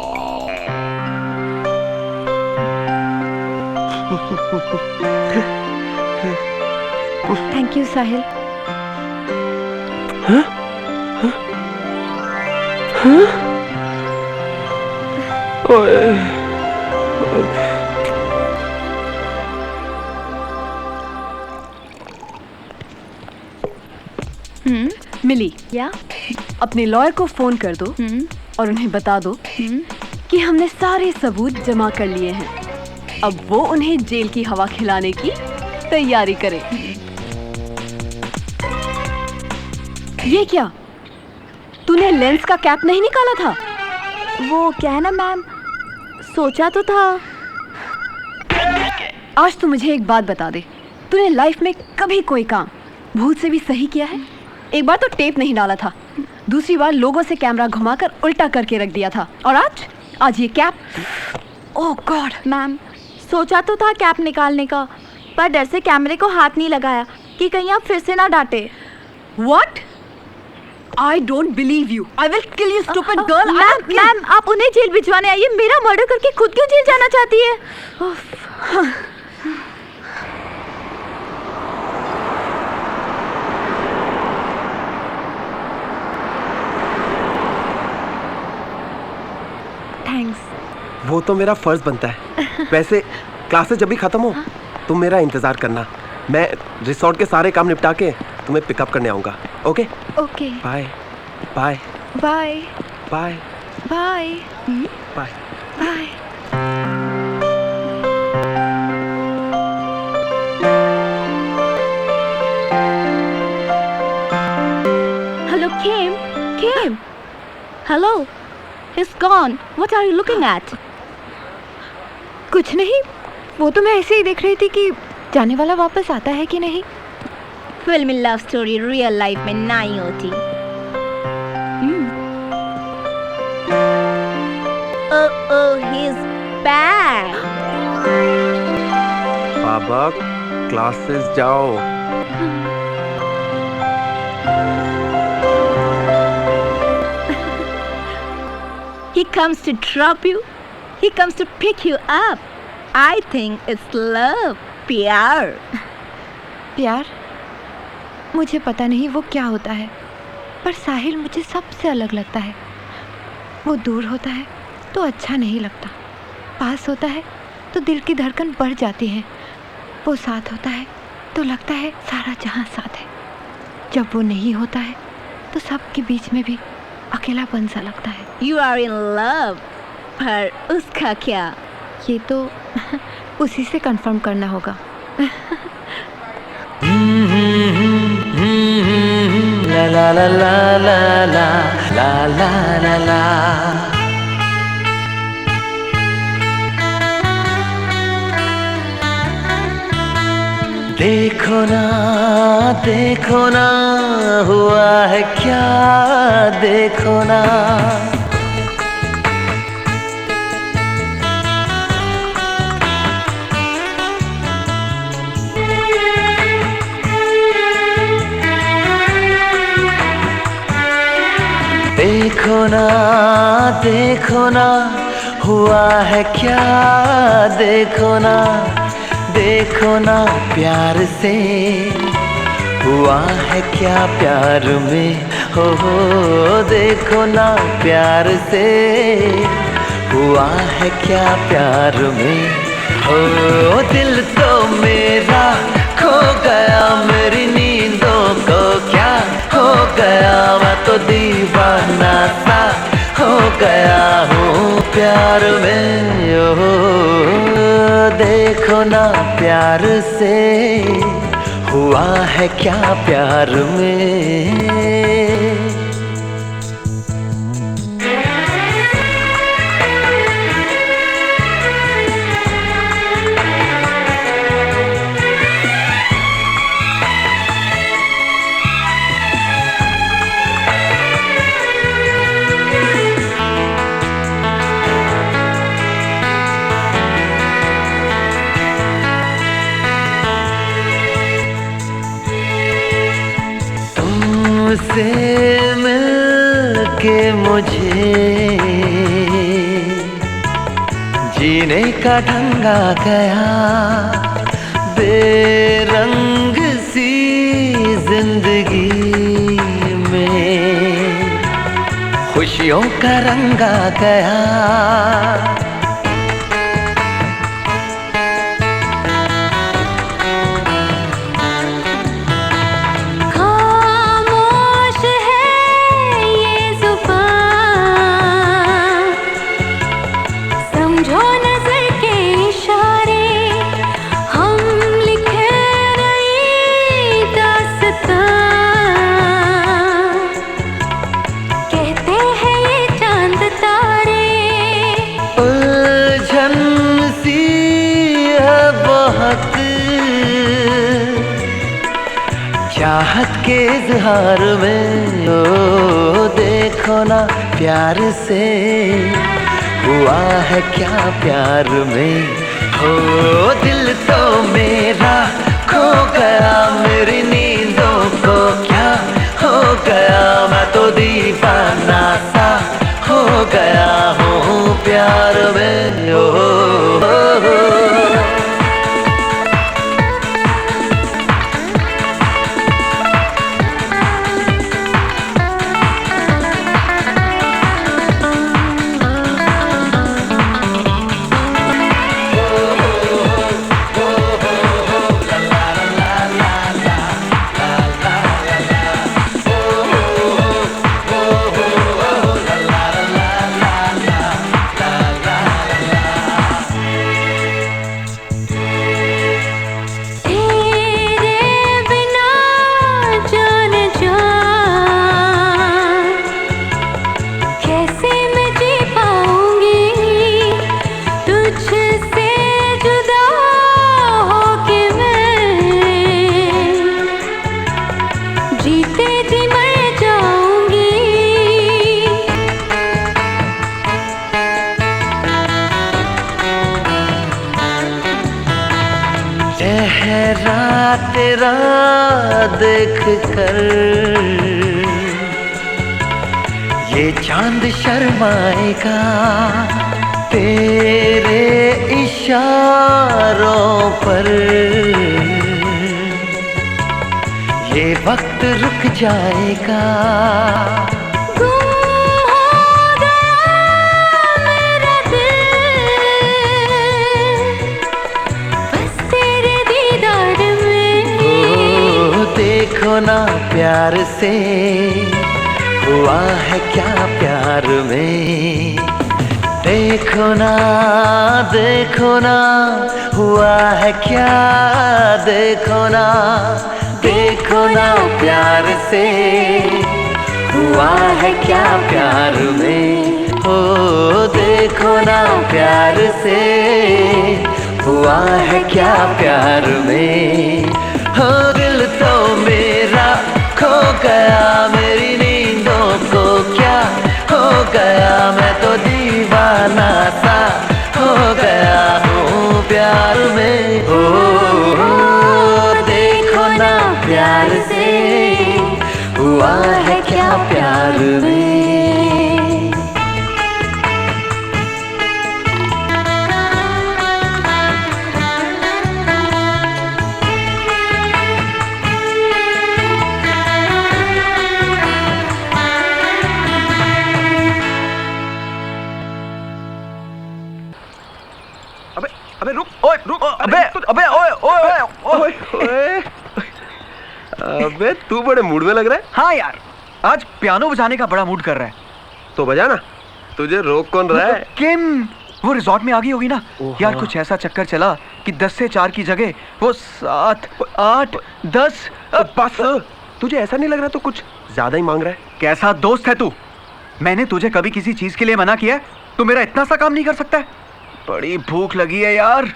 Thank you Sahil. मिली या अपने लॉयर को फोन कर दो और उन्हें बता दो कि हमने सारे सबूत जमा कर लिए हैं। अब वो उन्हें जेल की हवा खिलाने की तैयारी करे। ये क्या, तूने लेंस का कैप नहीं निकाला था? वो क्या है ना मैम, सोचा तो था। आज तू मुझे एक बात बता दे, तूने लाइफ में कभी कोई काम भूल से भी सही किया है? एक बार तो टेप नहीं डाला था, दूसरी बार लोगों से कैमरा घुमाकर उल्टा करके रख दिया था, और आज ये कैप। ओह गॉड मैम, सोचा तो था कैप निकालने का, पर डर से कैमरे को हाथ नहीं लगाया कि कहीं आप फिर से ना डांटे। What? I don't believe you. I will kill you, stupid girl. Ma'am, आप उन्हें जेल भिजवाने आई है, मेरा मर्डर करके खुद क्यों जेल जाना चाहती है? थैंक्स। वो तो मेरा फर्ज बनता है। वैसे क्लासेस जब भी खत्म हो तुम मेरा इंतजार करना, मैं रिसोर्ट के सारे काम निपटा के तुम्हें पिकअप करने आऊंगा। Okay? Okay. Bye bye bye bye bye bye bye. Hello, Kim. Kim. Hello. He's gone. What are you looking at? कुछ नहीं, वो तो मैं ऐसे ही देख रही थी कि जाने वाला वापस आता है कि नहीं। फिल्मी लव स्टोरी रियल लाइफ में नहीं होती। Oh, he's back. बाबा क्लासेस जाओ। He comes to drop you. He comes to pick you up. I think it's love. प्यार। प्यार? मुझे पता नहीं वो क्या होता है, पर साहिल मुझे सबसे अलग लगता है। वो दूर होता है तो अच्छा नहीं लगता, पास होता है तो दिल की धड़कन बढ़ जाती है। वो साथ होता है तो लगता है सारा जहां साथ है। जब वो नहीं होता है तो सबके बीच में भी अकेलापन सा लगता है। You are in love, पर उसका क्या? ये तो उसी से कंफर्म करना होगा। ला ला ला ला ला ला ला ला ला। देखो ना हुआ है क्या, देखो ना। देखो ना हुआ है क्या, देखो ना प्यार से हुआ है क्या, प्यार में हो देखो ना प्यार से हुआ है क्या, प्यार में हो। दिल तो मेरा खो गया, मेरी नींदों को क्या हो गया, मैं तो दीवाना सा हो गया हूँ प्यार में। ओ देखो ना प्यार से हुआ है क्या, प्यार में। तुमसे मिलके मुझे जीने का ढंग आ गया, बेरंग सी जिंदगी में खुशियों का रंग आ गया। चाहत के इजहार में ओ देखो ना प्यार से हुआ है क्या, प्यार में हो। दिल तो मेरा खो गया, मेरी नींदों को क्या हो गया, मैं तो दीवाना सा हो गया हूँ प्यार में। ओ चेहरा तेरा देख कर ये चांद शर्माएगा, तेरे इशारों पर ये वक्त रुक जाएगा। देखो ना प्यार से हुआ है क्या प्यार में, देखो ना हुआ है क्या, देखो ना प्यार से हुआ है क्या प्यार में, ओ देखो ना प्यार से हुआ है क्या प्यार में। हो दिल तो मेरा खो गया, मेरी नींदों को क्या हो गया, मैं तो दीवाना सा हो गया हूँ प्यार में। हो देखो ना प्यार से हुआ है क्या प्यार में। अबे रुक, ओए रुक, अबे ओए। अबे तू बड़े मूड में लग रहा है। हाँ यार, आज पियानो बजाने का बड़ा मूड कर रहा है। तो बजा ना, तुझे रोक कौन रहा है? किम वो रिजॉर्ट में आ गई होगी ना यार। कुछ ऐसा चक्कर चला कि 10 से 4 की जगह वो 7, 8, 10। बस तुझे ऐसा नहीं लग रहा तो कुछ ज्यादा ही मांग रहा है? कैसा दोस्त है तू? मैंने तुझे कभी किसी चीज के लिए मना किया है? तू मेरा इतना सा काम नहीं कर सकता है? बड़ी भूख लगी है यार।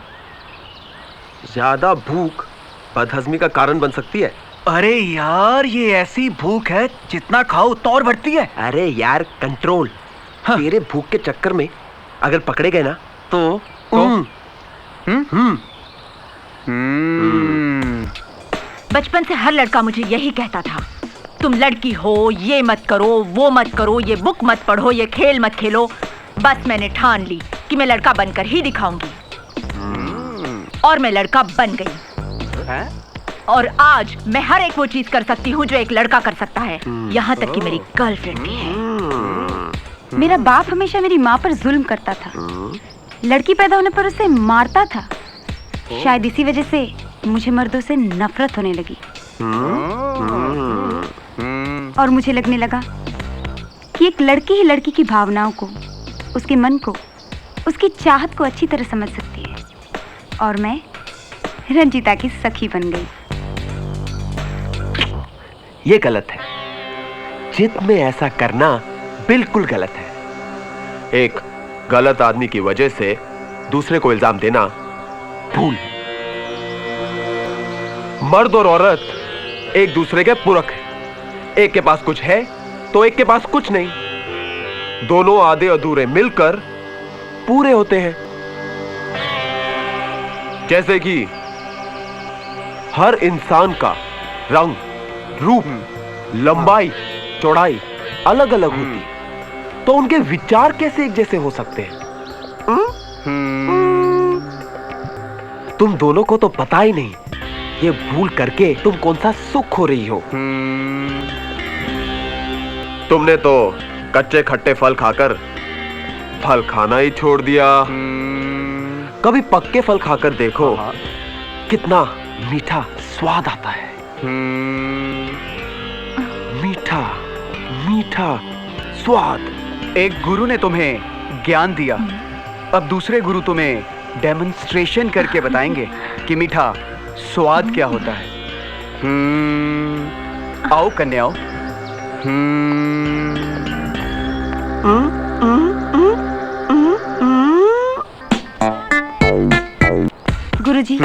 ज्यादा भूख बदहजमी का कारण बन सकती है। अरे यार ये ऐसी भूख है जितना खाओ उतना और बढ़ती है। अरे यार कंट्रोल। हाँ। तेरे भूख के चक्कर में अगर पकड़े गए ना तो बचपन से हर लड़का मुझे यही कहता था, तुम लड़की हो, ये मत करो, वो मत करो, ये बुक मत पढ़ो, ये खेल मत खेलो। बस मैंने ठान ली कि मैं लड़का बनकर ही दिखाऊंगी। और मैं लड़का बन गई। और आज मैं हर एक वो चीज कर सकती हूँ जो एक लड़का कर सकता है, यहाँ तक कि मेरी गर्लफ्रेंड भी है। मेरा बाप हमेशा मेरी माँ पर जुल्म करता था, लड़की पैदा होने पर उसे मारता था। शायद इसी वजह से मुझे मर्दों से नफरत होने लगी। और मुझे लगने लगा कि एक लड़की ही लड़की की भावनाओं को, उसके मन को, उसकी चाहत को अच्छी तरह समझ सकती है। और मैं रंजीता की सखी बन गई। ये गलत है। जिद में ऐसा करना बिल्कुल गलत है। एक गलत आदमी की वजह से दूसरे को इल्जाम देना भूल। मर्द और औरत एक दूसरे के पूरक हैं। एक के पास कुछ है तो एक के पास कुछ नहीं। दोनों आधे अधूरे मिलकर पूरे होते हैं। जैसे कि हर इंसान का रंग, रूप, लंबाई, चौड़ाई अलग अलग होती, तो उनके विचार कैसे एक जैसे हो सकते हैं? तुम दोनों को तो पता ही नहीं ये भूल करके तुम कौन सा सुख खो रही हो। तुमने तो कच्चे खट्टे फल खाकर फल खाना ही छोड़ दिया। कभी पक्के फल खाकर देखो कितना मीठा स्वाद आता है। मीठा मीठा स्वाद। एक गुरु ने तुम्हें ज्ञान दिया, अब दूसरे गुरु तुम्हें डेमोन्स्ट्रेशन करके बताएंगे कि मीठा स्वाद क्या होता है। आओ कन्याओं। गुरुजी,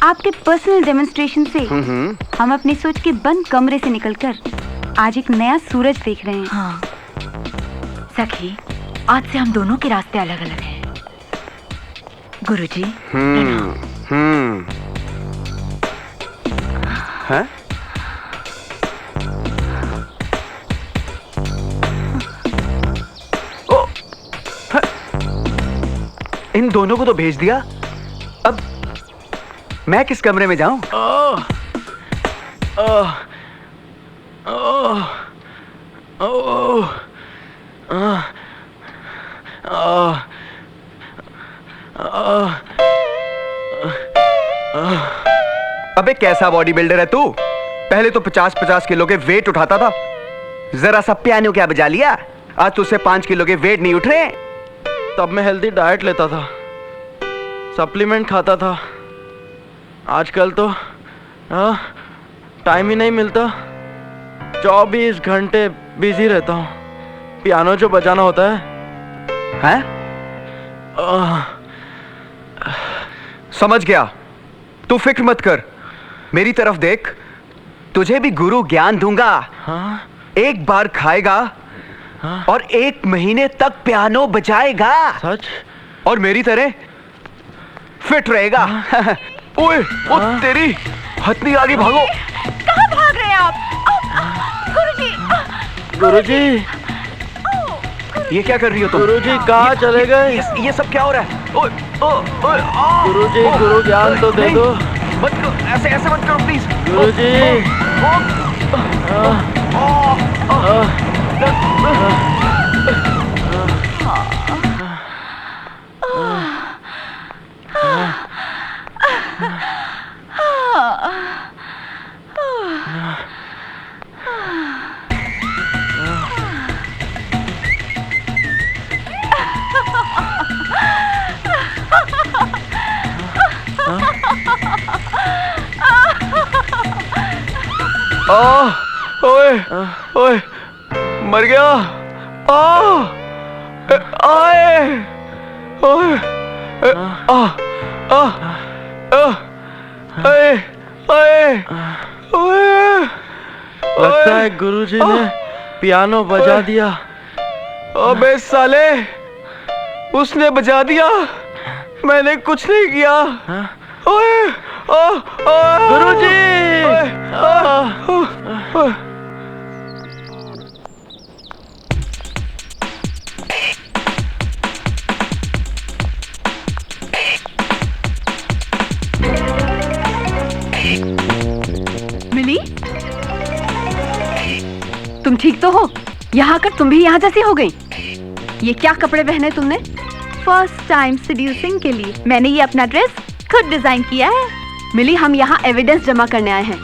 आपके पर्सनल डेमोन्स्ट्रेशन से हम अपनी सोच के बंद कमरे से निकलकर आज एक नया सूरज देख रहे हैं। हाँ सखी, आज से हम दोनों के रास्ते अलग अलग हैं। गुरुजी हैं? ओ, हैं? इन दोनों को तो भेज दिया, अब मैं किस कमरे में जाऊं? अबे कैसा बॉडी बिल्डर है तू? पहले तो 50-50 किलो के वेट उठाता था, जरा सा पियानो क्या बजा लिया, आज तुझसे 5 किलो के वेट नहीं उठ रहे। तब मैं हेल्दी डाइट लेता था, सप्लीमेंट खाता था। आजकल तो टाइम ही नहीं मिलता, 24 घंटे बिजी रहता हूँ। पियानो जो बजाना होता है, समझ गया, तू फिक्र मत कर, मेरी तरफ देख, तुझे भी गुरु ज्ञान दूंगा। एक बार खाएगा और 1 महीने तक पियानो बजाएगा। सच? और मेरी तरह फिट रहेगा। ओए, ओ तेरी हथनी आगे भागो। कहाँ भाग रहे हैं आप? गुरुजी! गुरुजी! ये क्या कर रही हो तुम? गुरुजी कहाँ चले गए? ये सब क्या हो रहा है? ओए, गुरुजी, गुरु ज्ञान तो दे दो। मत करो, ऐसे मत करो प्लीज। गुरुजी! ओए, ओए, मर गया। आए, ओए, लगता है गुरुजी ने पियानो बजा दिया। अबे साले, उसने बजा दिया, मैंने कुछ नहीं किया। ओए, गुरुजी! मिली, तुम ठीक तो हो? यहाँ आकर तुम भी यहाँ जैसी हो गई। ये क्या कपड़े पहने तुमने? फर्स्ट टाइम सेड्यूसिंग के लिए मैंने ये अपना ड्रेस खुद डिजाइन किया है। मिली, हम यहाँ एविडेंस जमा करने आए हैं,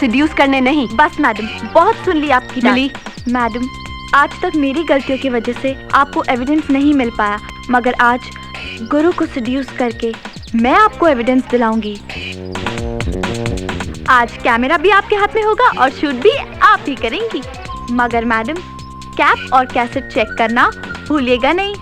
सेड्यूस करने नहीं। बस मैडम, बहुत सुन ली आपकी डांट। मिली, मैडम, आज तक मेरी गलतियों की वजह से आपको एविडेंस नहीं मिल पाया, मगर आज गुरु को सेड्यूस करके मैं आपको एविडेंस दिलाऊंगी। आज कैमरा भी आपके हाथ में होगा और शूट भी आप ही करेंगी, मगर मैडम कैप और कैसेट चेक करना भूलिएगा नहीं।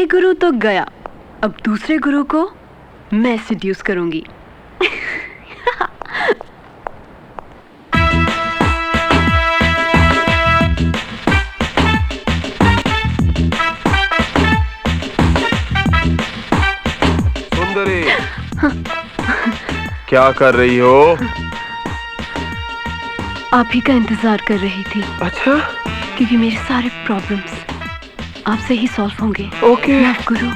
ये गुरु तो गया, अब दूसरे गुरु को मैं सेड्यूस करूंगी। सुंदरी, क्या कर रही हो? आप ही का इंतजार कर रही थी। अच्छा? क्योंकि मेरे सारे प्रॉब्लम्स आपसे ही सॉल्व होंगे। ओके। लव गुरु।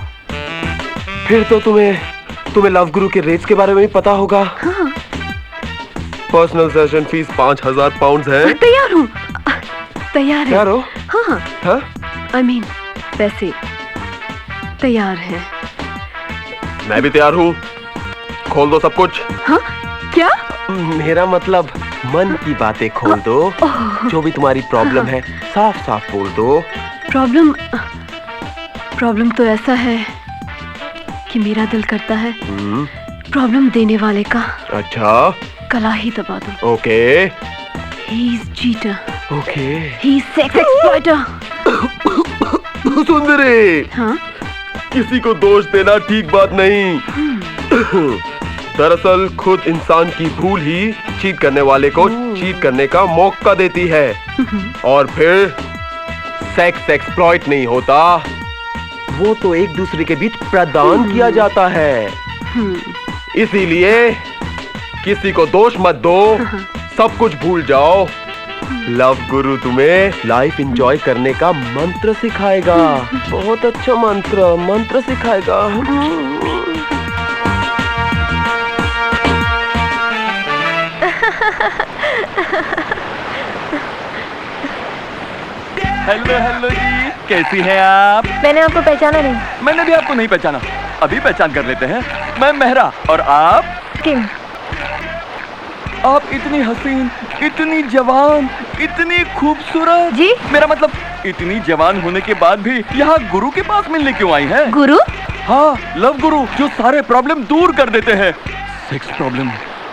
फिर तो तुम्हें लव गुरु के रेट्स के बारे में भी पता होगा। हाँ। पर्सनल सेशन फीस 5000 पाउंड है। तैयार हूँ, तैयार है। तैयार हो? हाँ हाँ? I mean, पैसे तैयार है। मैं भी तैयार हूँ। खोल दो सब कुछ। हाँ? क्या? मेरा मतलब मन की बातें खोल दो। जो भी तुम्हारी प्रॉब्लम है साफ साफ बोल दो। प्रॉब्लम तो ऐसा है कि मेरा दिल करता है प्रॉब्लम देने वाले का अच्छा गला ही दबा दो। Okay. He is cheater. Okay. He is sex exploiter. सुंदरी, हाँ? किसी को दोष देना ठीक बात नहीं। दरअसल खुद इंसान की भूल ही चीट करने वाले को चीट करने का मौका देती है। और फिर सेक्स एक्सप्लॉइट नहीं होता, वो तो एक दूसरे के बीच प्रदान किया जाता है। इसीलिए किसी को दोष मत दो, सब कुछ भूल जाओ। लव गुरु तुम्हें लाइफ एंजॉय करने का मंत्र सिखाएगा। बहुत अच्छा मंत्र सिखाएगा। हेलो जी, कैसी हैं आप? मैंने आपको पहचाना नहीं। मैंने भी आपको नहीं पहचाना, अभी पहचान कर लेते हैं। मैं मेहरा और आप? किम। आप इतनी हसीन, इतनी जवान, इतनी खूबसूरत। जी? मेरा मतलब इतनी जवान होने के बाद भी यहाँ गुरु के पास मिलने क्यों आई हैं? गुरु? हाँ, लव गुरु, जो सारे प्रॉब्लम दूर कर देते हैं। सेक्स प्रॉब्लम,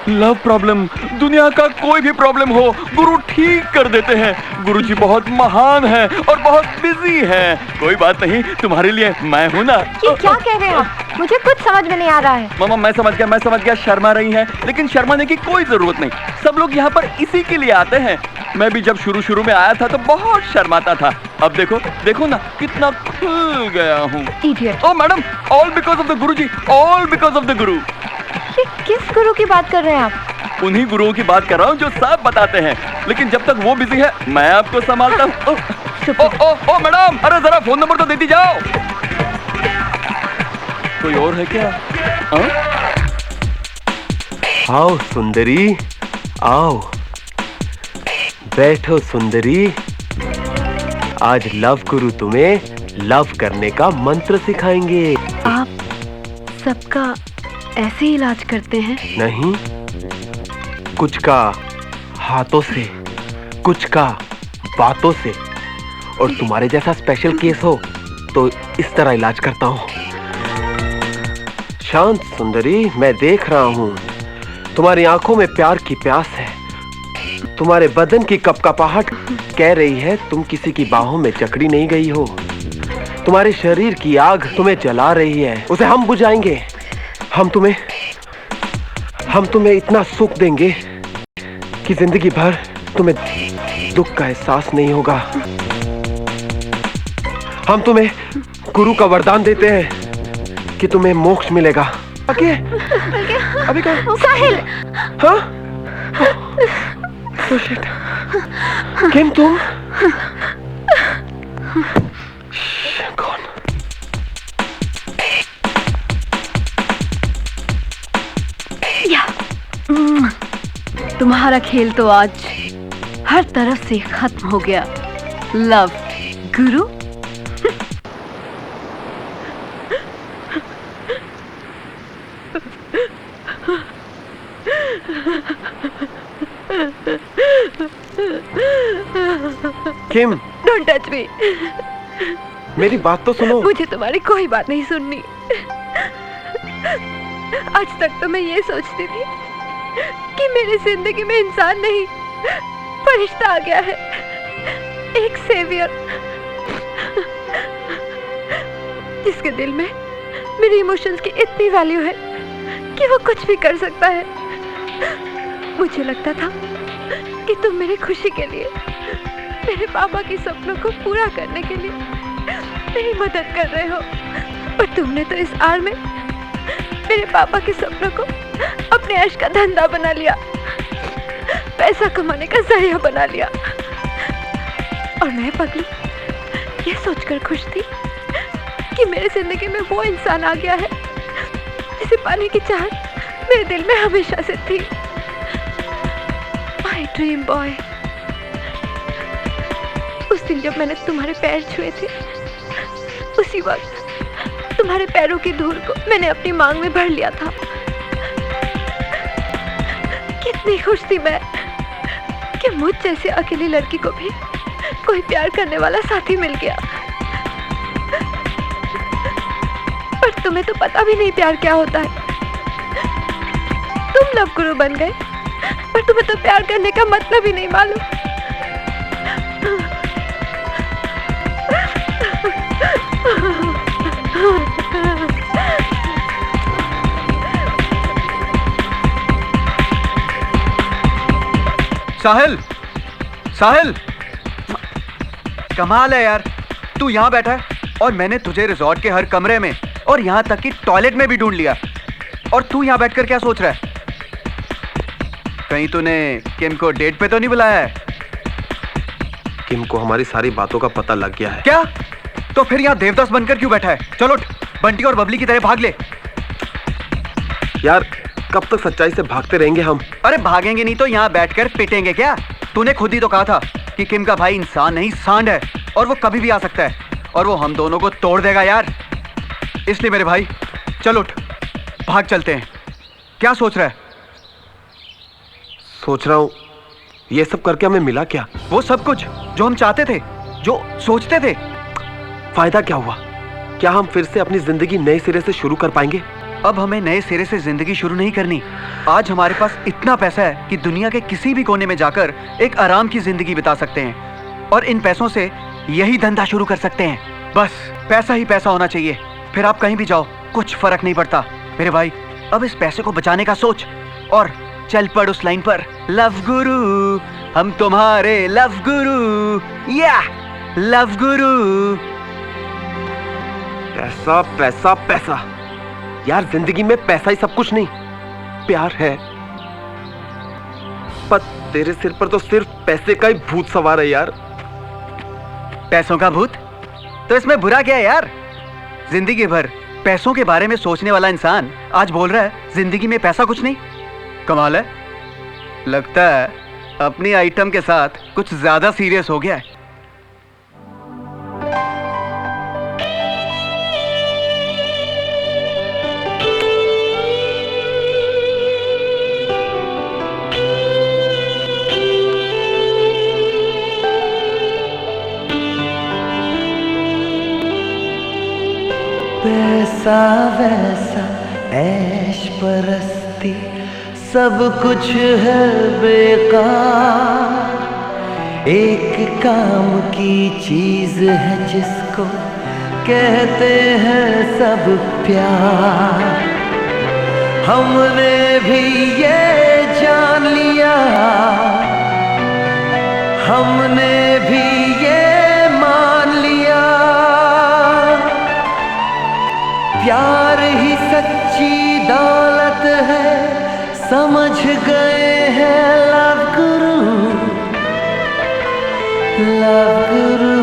लव प्रॉब्लम, दुनिया का कोई भी प्रॉब्लम हो, गुरु ठीक कर देते हैं। गुरुजी बहुत महान है और बहुत बिजी है। कोई बात नहीं, तुम्हारे लिए मैं हूँ ना। ये क्या कह रहे हैं आप? मुझे कुछ समझ में नहीं आ रहा है। मामा मैं समझ गया, शर्मा रही हैं, लेकिन शर्माने की कोई जरूरत नहीं। सब लोग यहाँ पर इसी के लिए आते हैं। मैं भी जब शुरू में आया था तो बहुत शर्माता था। अब देखो ना कितना खुल गया हूँ। Idiot. Oh madam, all because of the guruji, all because of the guru. ये किस गुरु की बात कर रहे हैं आप? उन्हीं गुरुओं की बात कर रहा हूँ जो सब बताते हैं, लेकिन जब तक वो बिजी है मैं आपको संभालता हूँ। ओ मैडम, अरे जरा फोन नंबर तो देती जाओ। कोई और है क्या? आओ सुंदरी, आओ बैठो सुंदरी। आज लव गुरु तुम्हें लव करने का मंत्र सिखाएंगे। आप सबका ऐसे इलाज करते हैं? नहीं, कुछ का हाथों से, कुछ का बातों से, और तुम्हारे जैसा स्पेशल केस हो तो इस तरह इलाज करता हूँ। शांत सुंदरी, मैं देख रहा हूँ तुम्हारी आंखों में प्यार की प्यास है। तुम्हारे बदन की कपकपाहट कह रही है तुम किसी की बाहों में जकड़ी नहीं गई हो। तुम्हारे शरीर की आग तुम्हें जला रही है, उसे हम बुझाएंगे। हम तुम्हें इतना सुख देंगे कि जिंदगी भर तुम्हें दुख का एहसास नहीं होगा। हम तुम्हें गुरु का वरदान देते हैं कि तुम्हें मोक्ष मिलेगा। अभी कौन? साहिल। हाँ? Oh shit. किम तुम? कौन? तुम्हारा खेल तो आज हर तरफ से खत्म हो गया। Love Guru. Kim, don't touch me. मेरी बात तो सुनो। मुझे तुम्हारी कोई बात नहीं सुननी। आज तक तो मैं ये सोचती थी कि मेरी जिंदगी में इंसान नहीं फरिश्ता आ गया है, एक सेवियर। जिसके दिल में मेरे इमोशंस की इतनी वैल्यू है कि वो कुछ भी कर सकता है। मुझे लगता था कि तुम मेरी खुशी के लिए, मेरे पापा के सपनों को पूरा करने के लिए मेरी मदद कर रहे हो, पर तुमने तो इस आड़ में मेरे पापा के सपनों को अपने ऐश का धंधा बना लिया, पैसा कमाने का जरिया बना लिया। और मैं पगली ये सोचकर खुश थी कि मेरे जिंदगी में वो इंसान आ गया है जिसे पाने की चाहत मेरे दिल में हमेशा से थी। My dream boy. उस दिन जब मैंने तुम्हारे पैर छुए थे, उसी वक्त तुम्हारे पैरों की धूल को मैंने अपनी मांग में भर लिया था। कितनी खुश थी मैं कि मुझ जैसी अकेली लड़की को भी कोई प्यार करने वाला साथी मिल गया। पर तुम्हें तो पता भी नहीं प्यार क्या होता है। तुम लव गुरु बन गए, पर तुम्हें तो प्यार करने का मतलब ही नहीं मालूम। साहिल, साहिल, कमाल है यार, तू यहाँ बैठा है और मैंने तुझे रिजॉर्ट के हर कमरे में और यहाँ तक कि टॉयलेट में भी ढूंढ लिया, और तू यहाँ बैठकर क्या सोच रहा है? कहीं तूने किम को डेट पे तो नहीं बुलाया है? किम को हमारी सारी बातों का पता लग गया है। क्या? तो फिर यहाँ देवदास बनकर क्यों बैठा है? चलो उठ, बंटी और बबली की तरह भाग ले। यार कब तक सच्चाई से भागते रहेंगे हम? अरे भागेंगे नहीं तो यहाँ बैठकर पिटेंगे क्या? तूने खुद ही तो कहा था कि किम का भाई इंसान नहीं सांड है, और वो कभी भी आ सकता है, और वो हम दोनों को तोड़ देगा यार। इसलिए मेरे भाई चल उठ, भाग चलते हैं। क्या सोच रहा है? सोच रहा हूँ ये सब करके हमें मिला क्या? वो सब कुछ जो हम चाहते थे, जो सोचते थे। फायदा क्या हुआ? क्या हम फिर से अपनी जिंदगी नए सिरे से शुरू कर पाएंगे? अब हमें नए सिरे से जिंदगी शुरू नहीं करनी। आज हमारे पास इतना पैसा है कि दुनिया के किसी भी कोने में जाकर एक आराम की जिंदगी बिता सकते हैं, और इन पैसों से यही धंधा शुरू कर सकते हैं। बस पैसा ही पैसा होना चाहिए, फिर आप कहीं भी जाओ कुछ फर्क नहीं पड़ता। मेरे भाई अब इस पैसे को बचाने का सोच और चल पड़ उस लाइन पर, लव गुरु हम तुम्हारे लव गुरु, या लव गुरु। पैसा पैसा पैसा, यार जिंदगी में पैसा ही सब कुछ नहीं, प्यार है। पर तेरे सिर पर तो सिर्फ पैसे का ही भूत सवार है यार। पैसों का भूत? तो इसमें बुरा क्या है यार? जिंदगी भर पैसों के बारे में सोचने वाला इंसान आज बोल रहा है जिंदगी में पैसा कुछ नहीं। कमाल है, लगता है अपनी आइटम के साथ कुछ ज्यादा सीरियस हो गया है। पैसा वैसा ऐश परस्ती सब कुछ है बेकार, एक काम की चीज है जिसको कहते हैं सब प्यार। हमने भी ये जान लिया, हमने भी ये मान लिया, प्यार ही सच्ची दौलत है, समझ गए हैं लव गुरु, लव गुरु,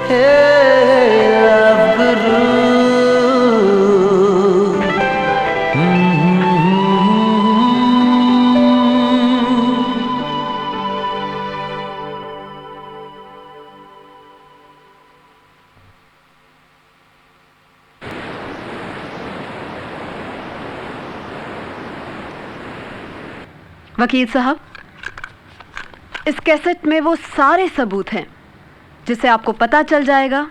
हे लव गुरु। वकील साहब, इस कैसेट में वो सारे सबूत हैं जिससे आपको पता चल जाएगा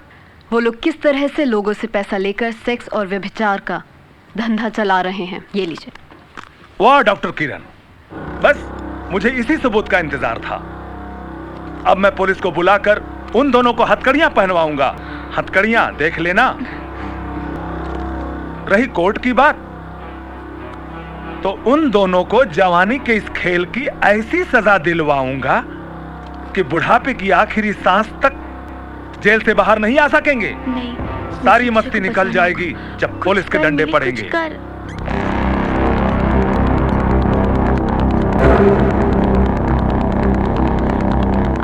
वो लोग किस तरह से लोगों से पैसा लेकर सेक्स और व्यभिचार का धंधा चला रहे हैं। ये लीजिए। वाह डॉक्टर किरण, बस मुझे इसी सबूत का इंतजार था। अब मैं पुलिस को बुलाकर उन दोनों को हथकड़ियां पहनवाऊंगा। हथकड़ियां देख लेना। रही कोर्ट की बात, तो उन दोनों को जवानी के इस खेल की ऐसी सजा दिलवाऊंगा कि बुढ़ापे की आखिरी सांस तक जेल से बाहर नहीं आ सकेंगे। नहीं, सारी मस्ती निकल जाएगी जब पुलिस के डंडे पड़ेंगे।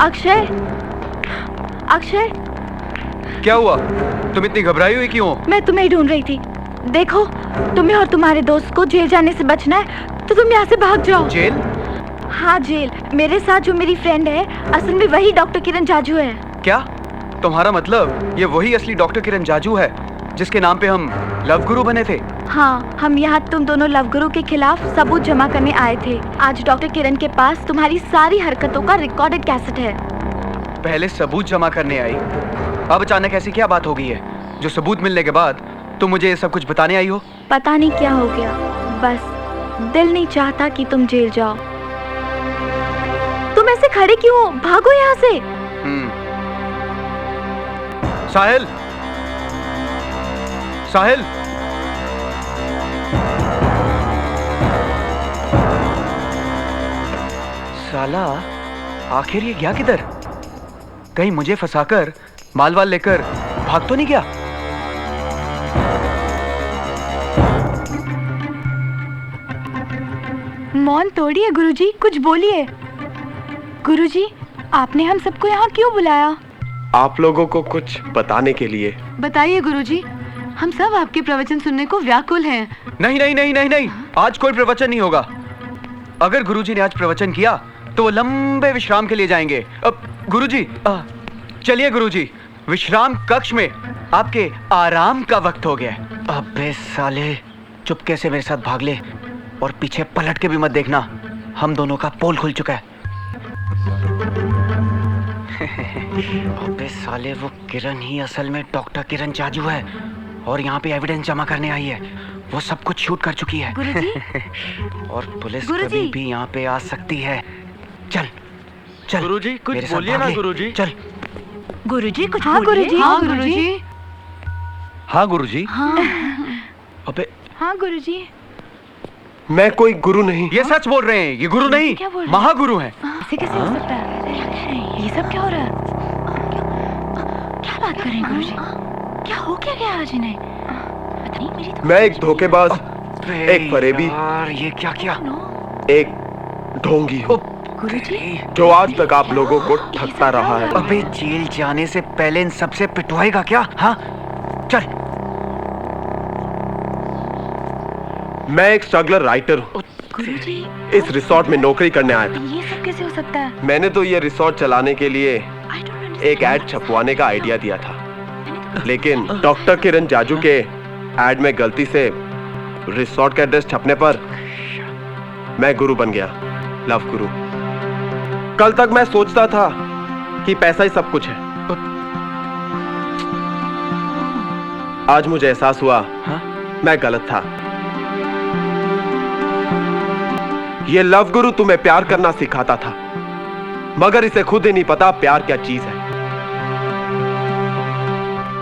अक्षय, अक्षय, क्या हुआ? तुम इतनी घबराई हुई क्यों? मैं तुम्हें ही ढूंढ रही थी। देखो, तुम्हें और तुम्हारे दोस्त को जेल जाने से बचना है तो तुम यहाँ से भाग जाओ। जेल? हाँ, जेल। मेरे साथ जो मेरी फ्रेंड है, असल में वही डॉक्टर किरण जाजू है। क्या? तुम्हारा मतलब ये वही असली डॉक्टर किरण जाजू है जिसके नाम पे हम लव गुरु बने थे? हाँ, हम यहाँ तुम दोनों लव गुरु के खिलाफ सबूत जमा करने आए थे। आज डॉक्टर किरण के पास तुम्हारी सारी हरकतों का रिकॉर्डेड कैसेट है। पहले सबूत जमा करने आई, अब अचानक ऐसी क्या बात हो गई है जो सबूत मिलने के बाद तुम मुझे ये सब कुछ बताने आई हो? पता नहीं क्या हो गया, बस दिल नहीं चाहता कि तुम जेल जाओ। तुम ऐसे खड़े क्यों हो? भागो यहाँ से। साहिल, साहिल, साला आखिर ये गया किधर? कहीं मुझे फंसाकर माल वाल लेकर भाग तो नहीं गया? मौन तोड़िए गुरुजी, कुछ बोलिए। गुरुजी, आपने हम सबको यहाँ क्यों बुलाया? आप लोगों को कुछ बताने के लिए। बताइए गुरुजी, हम सब आपके प्रवचन सुनने को व्याकुल हैं। नहीं नहीं नहीं नहीं नहीं, आज कोई प्रवचन नहीं होगा। अगर गुरुजी ने आज प्रवचन किया तो वो लंबे विश्राम के लिए जाएंगे। अब गुरुजी, चलिए गुरुजी, विश्राम कक्ष में आपके आराम का वक्त हो गया है। अबे साले, चुपके से मेरे साथ भाग ले और पीछे पलट के भी मत देखना, हम दोनों का पोल खुल चुका है। अबे साले, वो किरण ही असल में डॉक्टर किरण जाजू है और यहाँ पे एविडेंस जमा करने आई है। वो सब कुछ शूट कर चुकी है। गुरुजी? और पुलिस गुरुजी? कभी भी यहाँ पे आ सकती है। चल चल गुरुजी, कुछ मेरे साथ बोलिए ना भाग ले। गुरुजी। चल गुरुजी, कुछ हाँ बोलिए। गुरुजी, हाँ गुरुजी। हाँ गुरुजी। हाँ, अबे हाँ गुरुजी। मैं कोई गुरु नहीं। ये सच बोल रहे हैं, ये गुरु नहीं, क्या बोल रहे हैं? महागुरु हैं। ऐसे कैसे हो सकता है? क्या कह रहे हैं? ये सब क्या हो रहा है? क्या बात कर रहे हैं गुरुजी? क्या हो क्या गया आज इन्हें? पता नहीं, मेरी तो मैं एक धोखेबाज, एक फरेबी, यार ये क्या किया? एक ढोंगी हूँ गुरुजी, जो आज तक आप लोगों को ठगता रहा है। अबे जेल जाने से पहले इन सबसे पिटवाएगा क्या? हाँ चल। मैं एक स्ट्रगलर राइटर हूँ। गुरुजी, इस रिसोर्ट में नौकरी करने आया था। ये सब कैसे हो सकता है? मैंने तो ये रिसोर्ट चलाने के लिए एक एड छपवाने का आइडिया दिया था, लेकिन डॉक्टर किरण जाजू के एड में गलती से रिसोर्ट का एड्रेस छपने पर मैं गुरु बन गया, लव गुरु। कल तक मैं सोचता था कि पैसा ही सब कुछ है। आज मुझे एहसास हुआ मैं गलत था। ये लव गुरु तुम्हें प्यार करना सिखाता था, मगर इसे खुद ही नहीं पता प्यार क्या चीज है।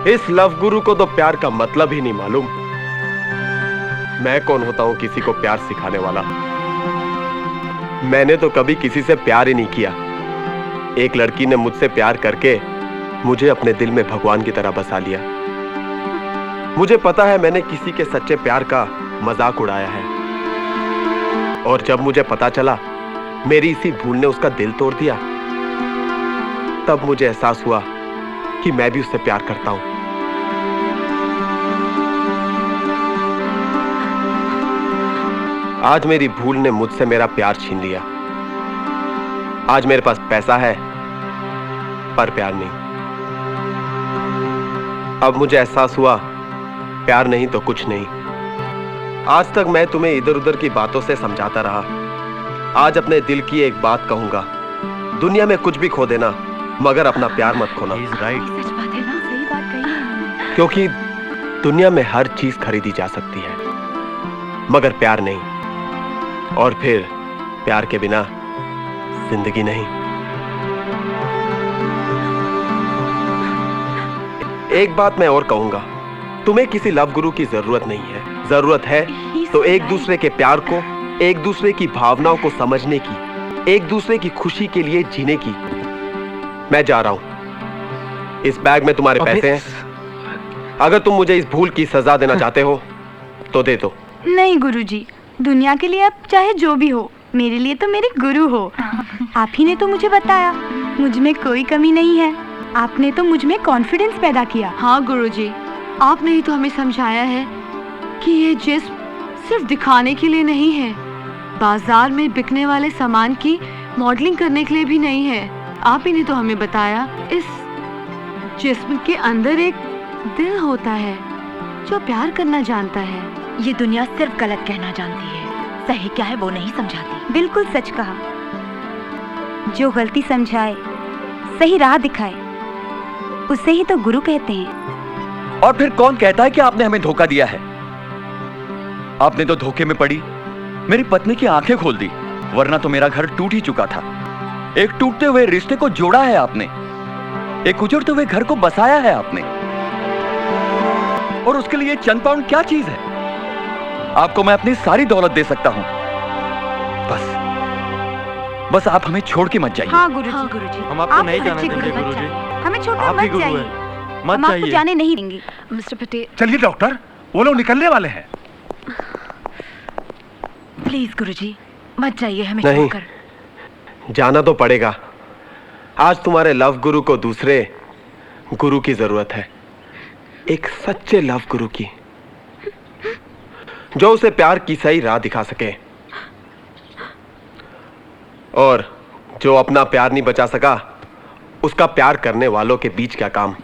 इस लव गुरु को तो प्यार का मतलब ही नहीं मालूम। मैं कौन होता हूं किसी को प्यार सिखाने वाला? मैंने तो कभी किसी से प्यार ही नहीं किया। एक लड़की ने मुझसे प्यार करके मुझे अपने दिल में भगवान की तरह बसा लिया। मुझे पता है मैंने किसी के सच्चे प्यार का मजाक उड़ाया है, और जब मुझे पता चला मेरी इसी भूल ने उसका दिल तोड़ दिया, तब मुझे एहसास हुआ कि मैं भी उससे प्यार करता हूं। आज मेरी भूल ने मुझसे मेरा प्यार छीन लिया। आज मेरे पास पैसा है पर प्यार नहीं। अब मुझे एहसास हुआ प्यार नहीं तो कुछ नहीं। आज तक मैं तुम्हें इधर उधर की बातों से समझाता रहा। आज अपने दिल की एक बात कहूंगा, दुनिया में कुछ भी खो देना मगर अपना प्यार मत खोना। सच बात है ना, सही बात कही है। क्योंकि दुनिया में हर चीज खरीदी जा सकती है मगर प्यार नहीं, और फिर प्यार के बिना जिंदगी नहीं। एक बात मैं और कहूंगा, तुम्हें किसी लव गुरु की जरूरत नहीं है। जरूरत है तो एक दूसरे के प्यार को, एक दूसरे की भावनाओं को समझने की, एक दूसरे की खुशी के लिए जीने की। मैं जा रहा हूं। इस बैग में तुम्हारे पैसे हैं। अगर तुम मुझे इस भूल की सजा देना चाहते हो तो दे दो। नहीं गुरुजी, दुनिया के लिए आप चाहे जो भी हो, मेरे लिए तो मेरे गुरु हो। आप ही ने तो मुझे बताया मुझ में कोई कमी नहीं है। आपने तो मुझ में कॉन्फिडेंस पैदा किया। हाँ गुरुजी, आपने ही तो हमें समझाया है कि ये जिस्म सिर्फ दिखाने के लिए नहीं है, बाजार में बिकने वाले सामान की मॉडलिंग करने के लिए भी नहीं है। आप ही ने तो हमें बताया इस जिस्म के अंदर एक दिल होता है जो प्यार करना जानता है। ये दुनिया सिर्फ गलत कहना जानती है, सही क्या है वो नहीं समझाती। बिल्कुल सच कहा। जो गलती समझाए, सही राह दिखाए, उसे ही तो गुरु कहते हैं। और फिर कौन कहता है कि आपने हमें धोखा दिया है? आपने तो धोखे में पड़ी मेरी पत्नी की आंखें खोल दी, वरना तो मेरा घर टूट ही चुका था। एक टूटते हुए रिश्ते को जोड़ा है आपने, एक उजड़ते हुए घर को बसाया है आपने, और उसके लिए चंद पाउंड क्या चीज है? आपको मैं अपनी सारी दौलत दे सकता हूं, बस आप हमें छोड़ के मत जाइए। हाँ गुरुजी, हम आपको नहीं जाने देंगे गुरुजी। हमें छोड़कर आप ही मत गुरु जाइए। हैं, मत हम आपको जाइए। जाने नहीं देंगे। मिस्टर पटेल, चलिए डॉक्टर, वो लोग निकलने वाले हैं। प्लीज गुरुजी, मत जाइए हमें नहीं, छोड़कर। जाना तो पड़ेगा। आज तुम्हारे लव गुरु को दूसरे गुरु की जरूरत है, एक सच्चे लव गुरु की, जो उसे प्यार की सही राह दिखा सके, और जो अपना प्यार नहीं बचा सका उसका प्यार करने वालों के बीच क्या काम।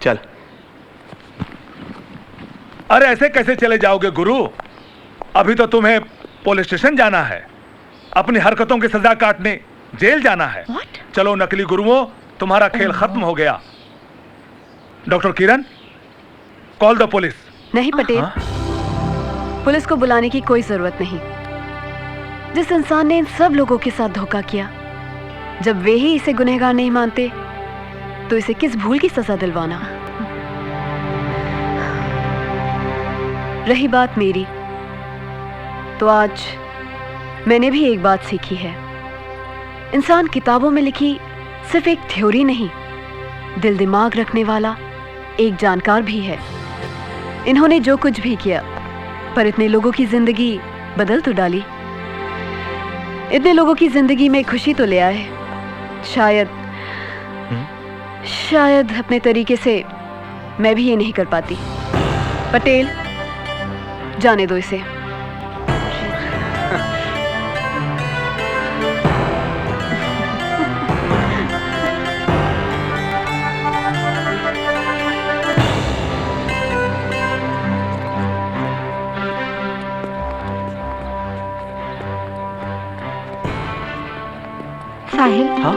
चल। अरे ऐसे कैसे चले जाओगे गुरु? अभी तो तुम्हें पुलिस स्टेशन जाना है, अपनी हरकतों की सजा काटने जेल जाना है। चलो नकली गुरुओं, तुम्हारा खेल खत्म हो गया। Doctor Kiran, call the police. नहीं पटेल, पुलिस को बुलाने की कोई जरूरत नहीं। जिस इंसान ने इन सब लोगों के साथ धोखा किया, जब वे ही इसे गुनहगार नहीं मानते तो इसे किस भूल की सजा दिलवाना। रही बात मेरी, तो आज मैंने भी एक बात सीखी है। इंसान किताबों में लिखी सिर्फ एक थ्योरी नहीं, दिल दिमाग रखने वाला एक जानकार भी है। इन्होंने जो कुछ भी किया, पर इतने लोगों की जिंदगी बदल तो डाली, इतने लोगों की जिंदगी में खुशी तो ले आए। शायद अपने तरीके से मैं भी ये नहीं कर पाती। पटेल, जाने दो इसे। साहिल, हाँ?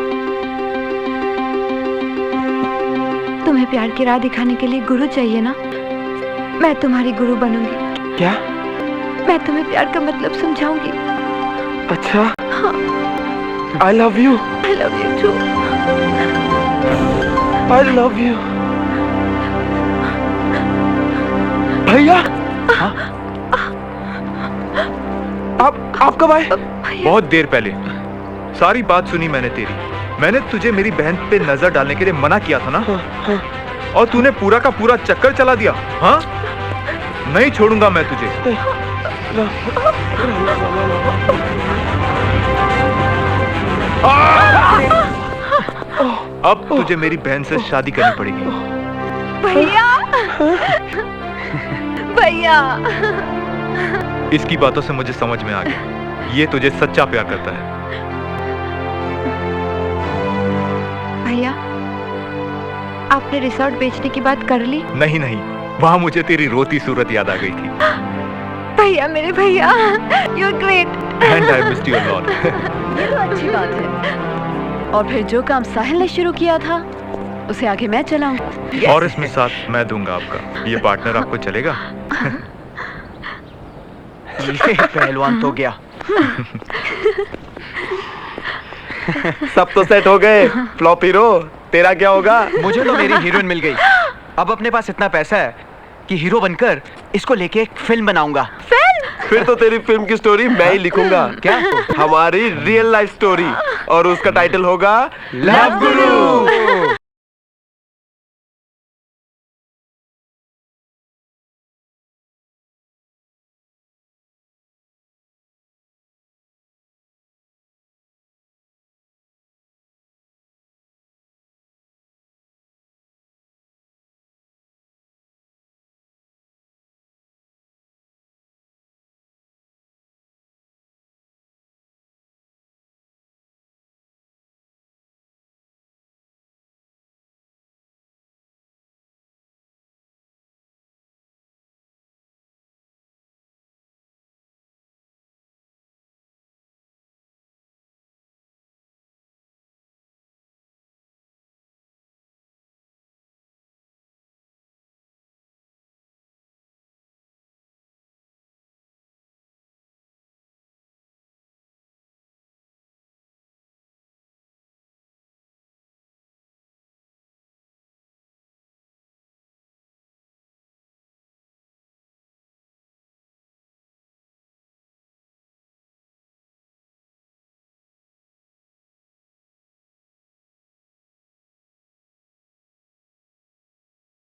तुम्हें प्यार की राह दिखाने के लिए गुरु चाहिए ना? मैं तुम्हारी गुरु बनूंगी। क्या? मैं तुम्हें प्यार का मतलब समझाऊंगी। अच्छा। हाँ। I love you. I love you too. I love you. भैया, आप कब आए? बहुत देर पहले। सारी बात सुनी मैंने तेरी। मैंने तुझे मेरी बहन पे नजर डालने के लिए मना किया था ना? और तूने पूरा का पूरा चक्कर चला दिया। हाँ? नहीं छोड़ूंगा मैं तुझे। अब तुझे मेरी बहन से शादी करनी पड़ेगी। भैया, भैया। इसकी बातों से मुझे समझ में आ गया, ये तुझे सच्चा प्यार करता है। भैया, आपने रिसोर्ट बेचने की बात कर ली? नहीं नहीं, वहाँ मुझे तेरी रोती सूरत याद आ गई थी। भैया, मेरे भैया, you are great. And I missed you a lot. ये तो अच्छी बात है। और फिर जो काम साहिल ने शुरू किया था, उसे आगे मैं चलाऊंगा। और इसमें साथ मैं दूंगा आपका। ये पार्टनर आपको चलेगा? ये पहलवान तो गया। सब तो सेट हो गए। फ्लॉप हीरो, तेरा क्या होगा? मुझे तो मेरी हीरोइन मिल गई। अब अपने पास इतना पैसा है कि हीरो बनकर इसको लेके एक फिल्म बनाऊंगा। फिर तो तेरी फिल्म की स्टोरी मैं ही लिखूंगा। क्या? हमारी रियल लाइफ स्टोरी, और उसका टाइटल होगा लव गुरु।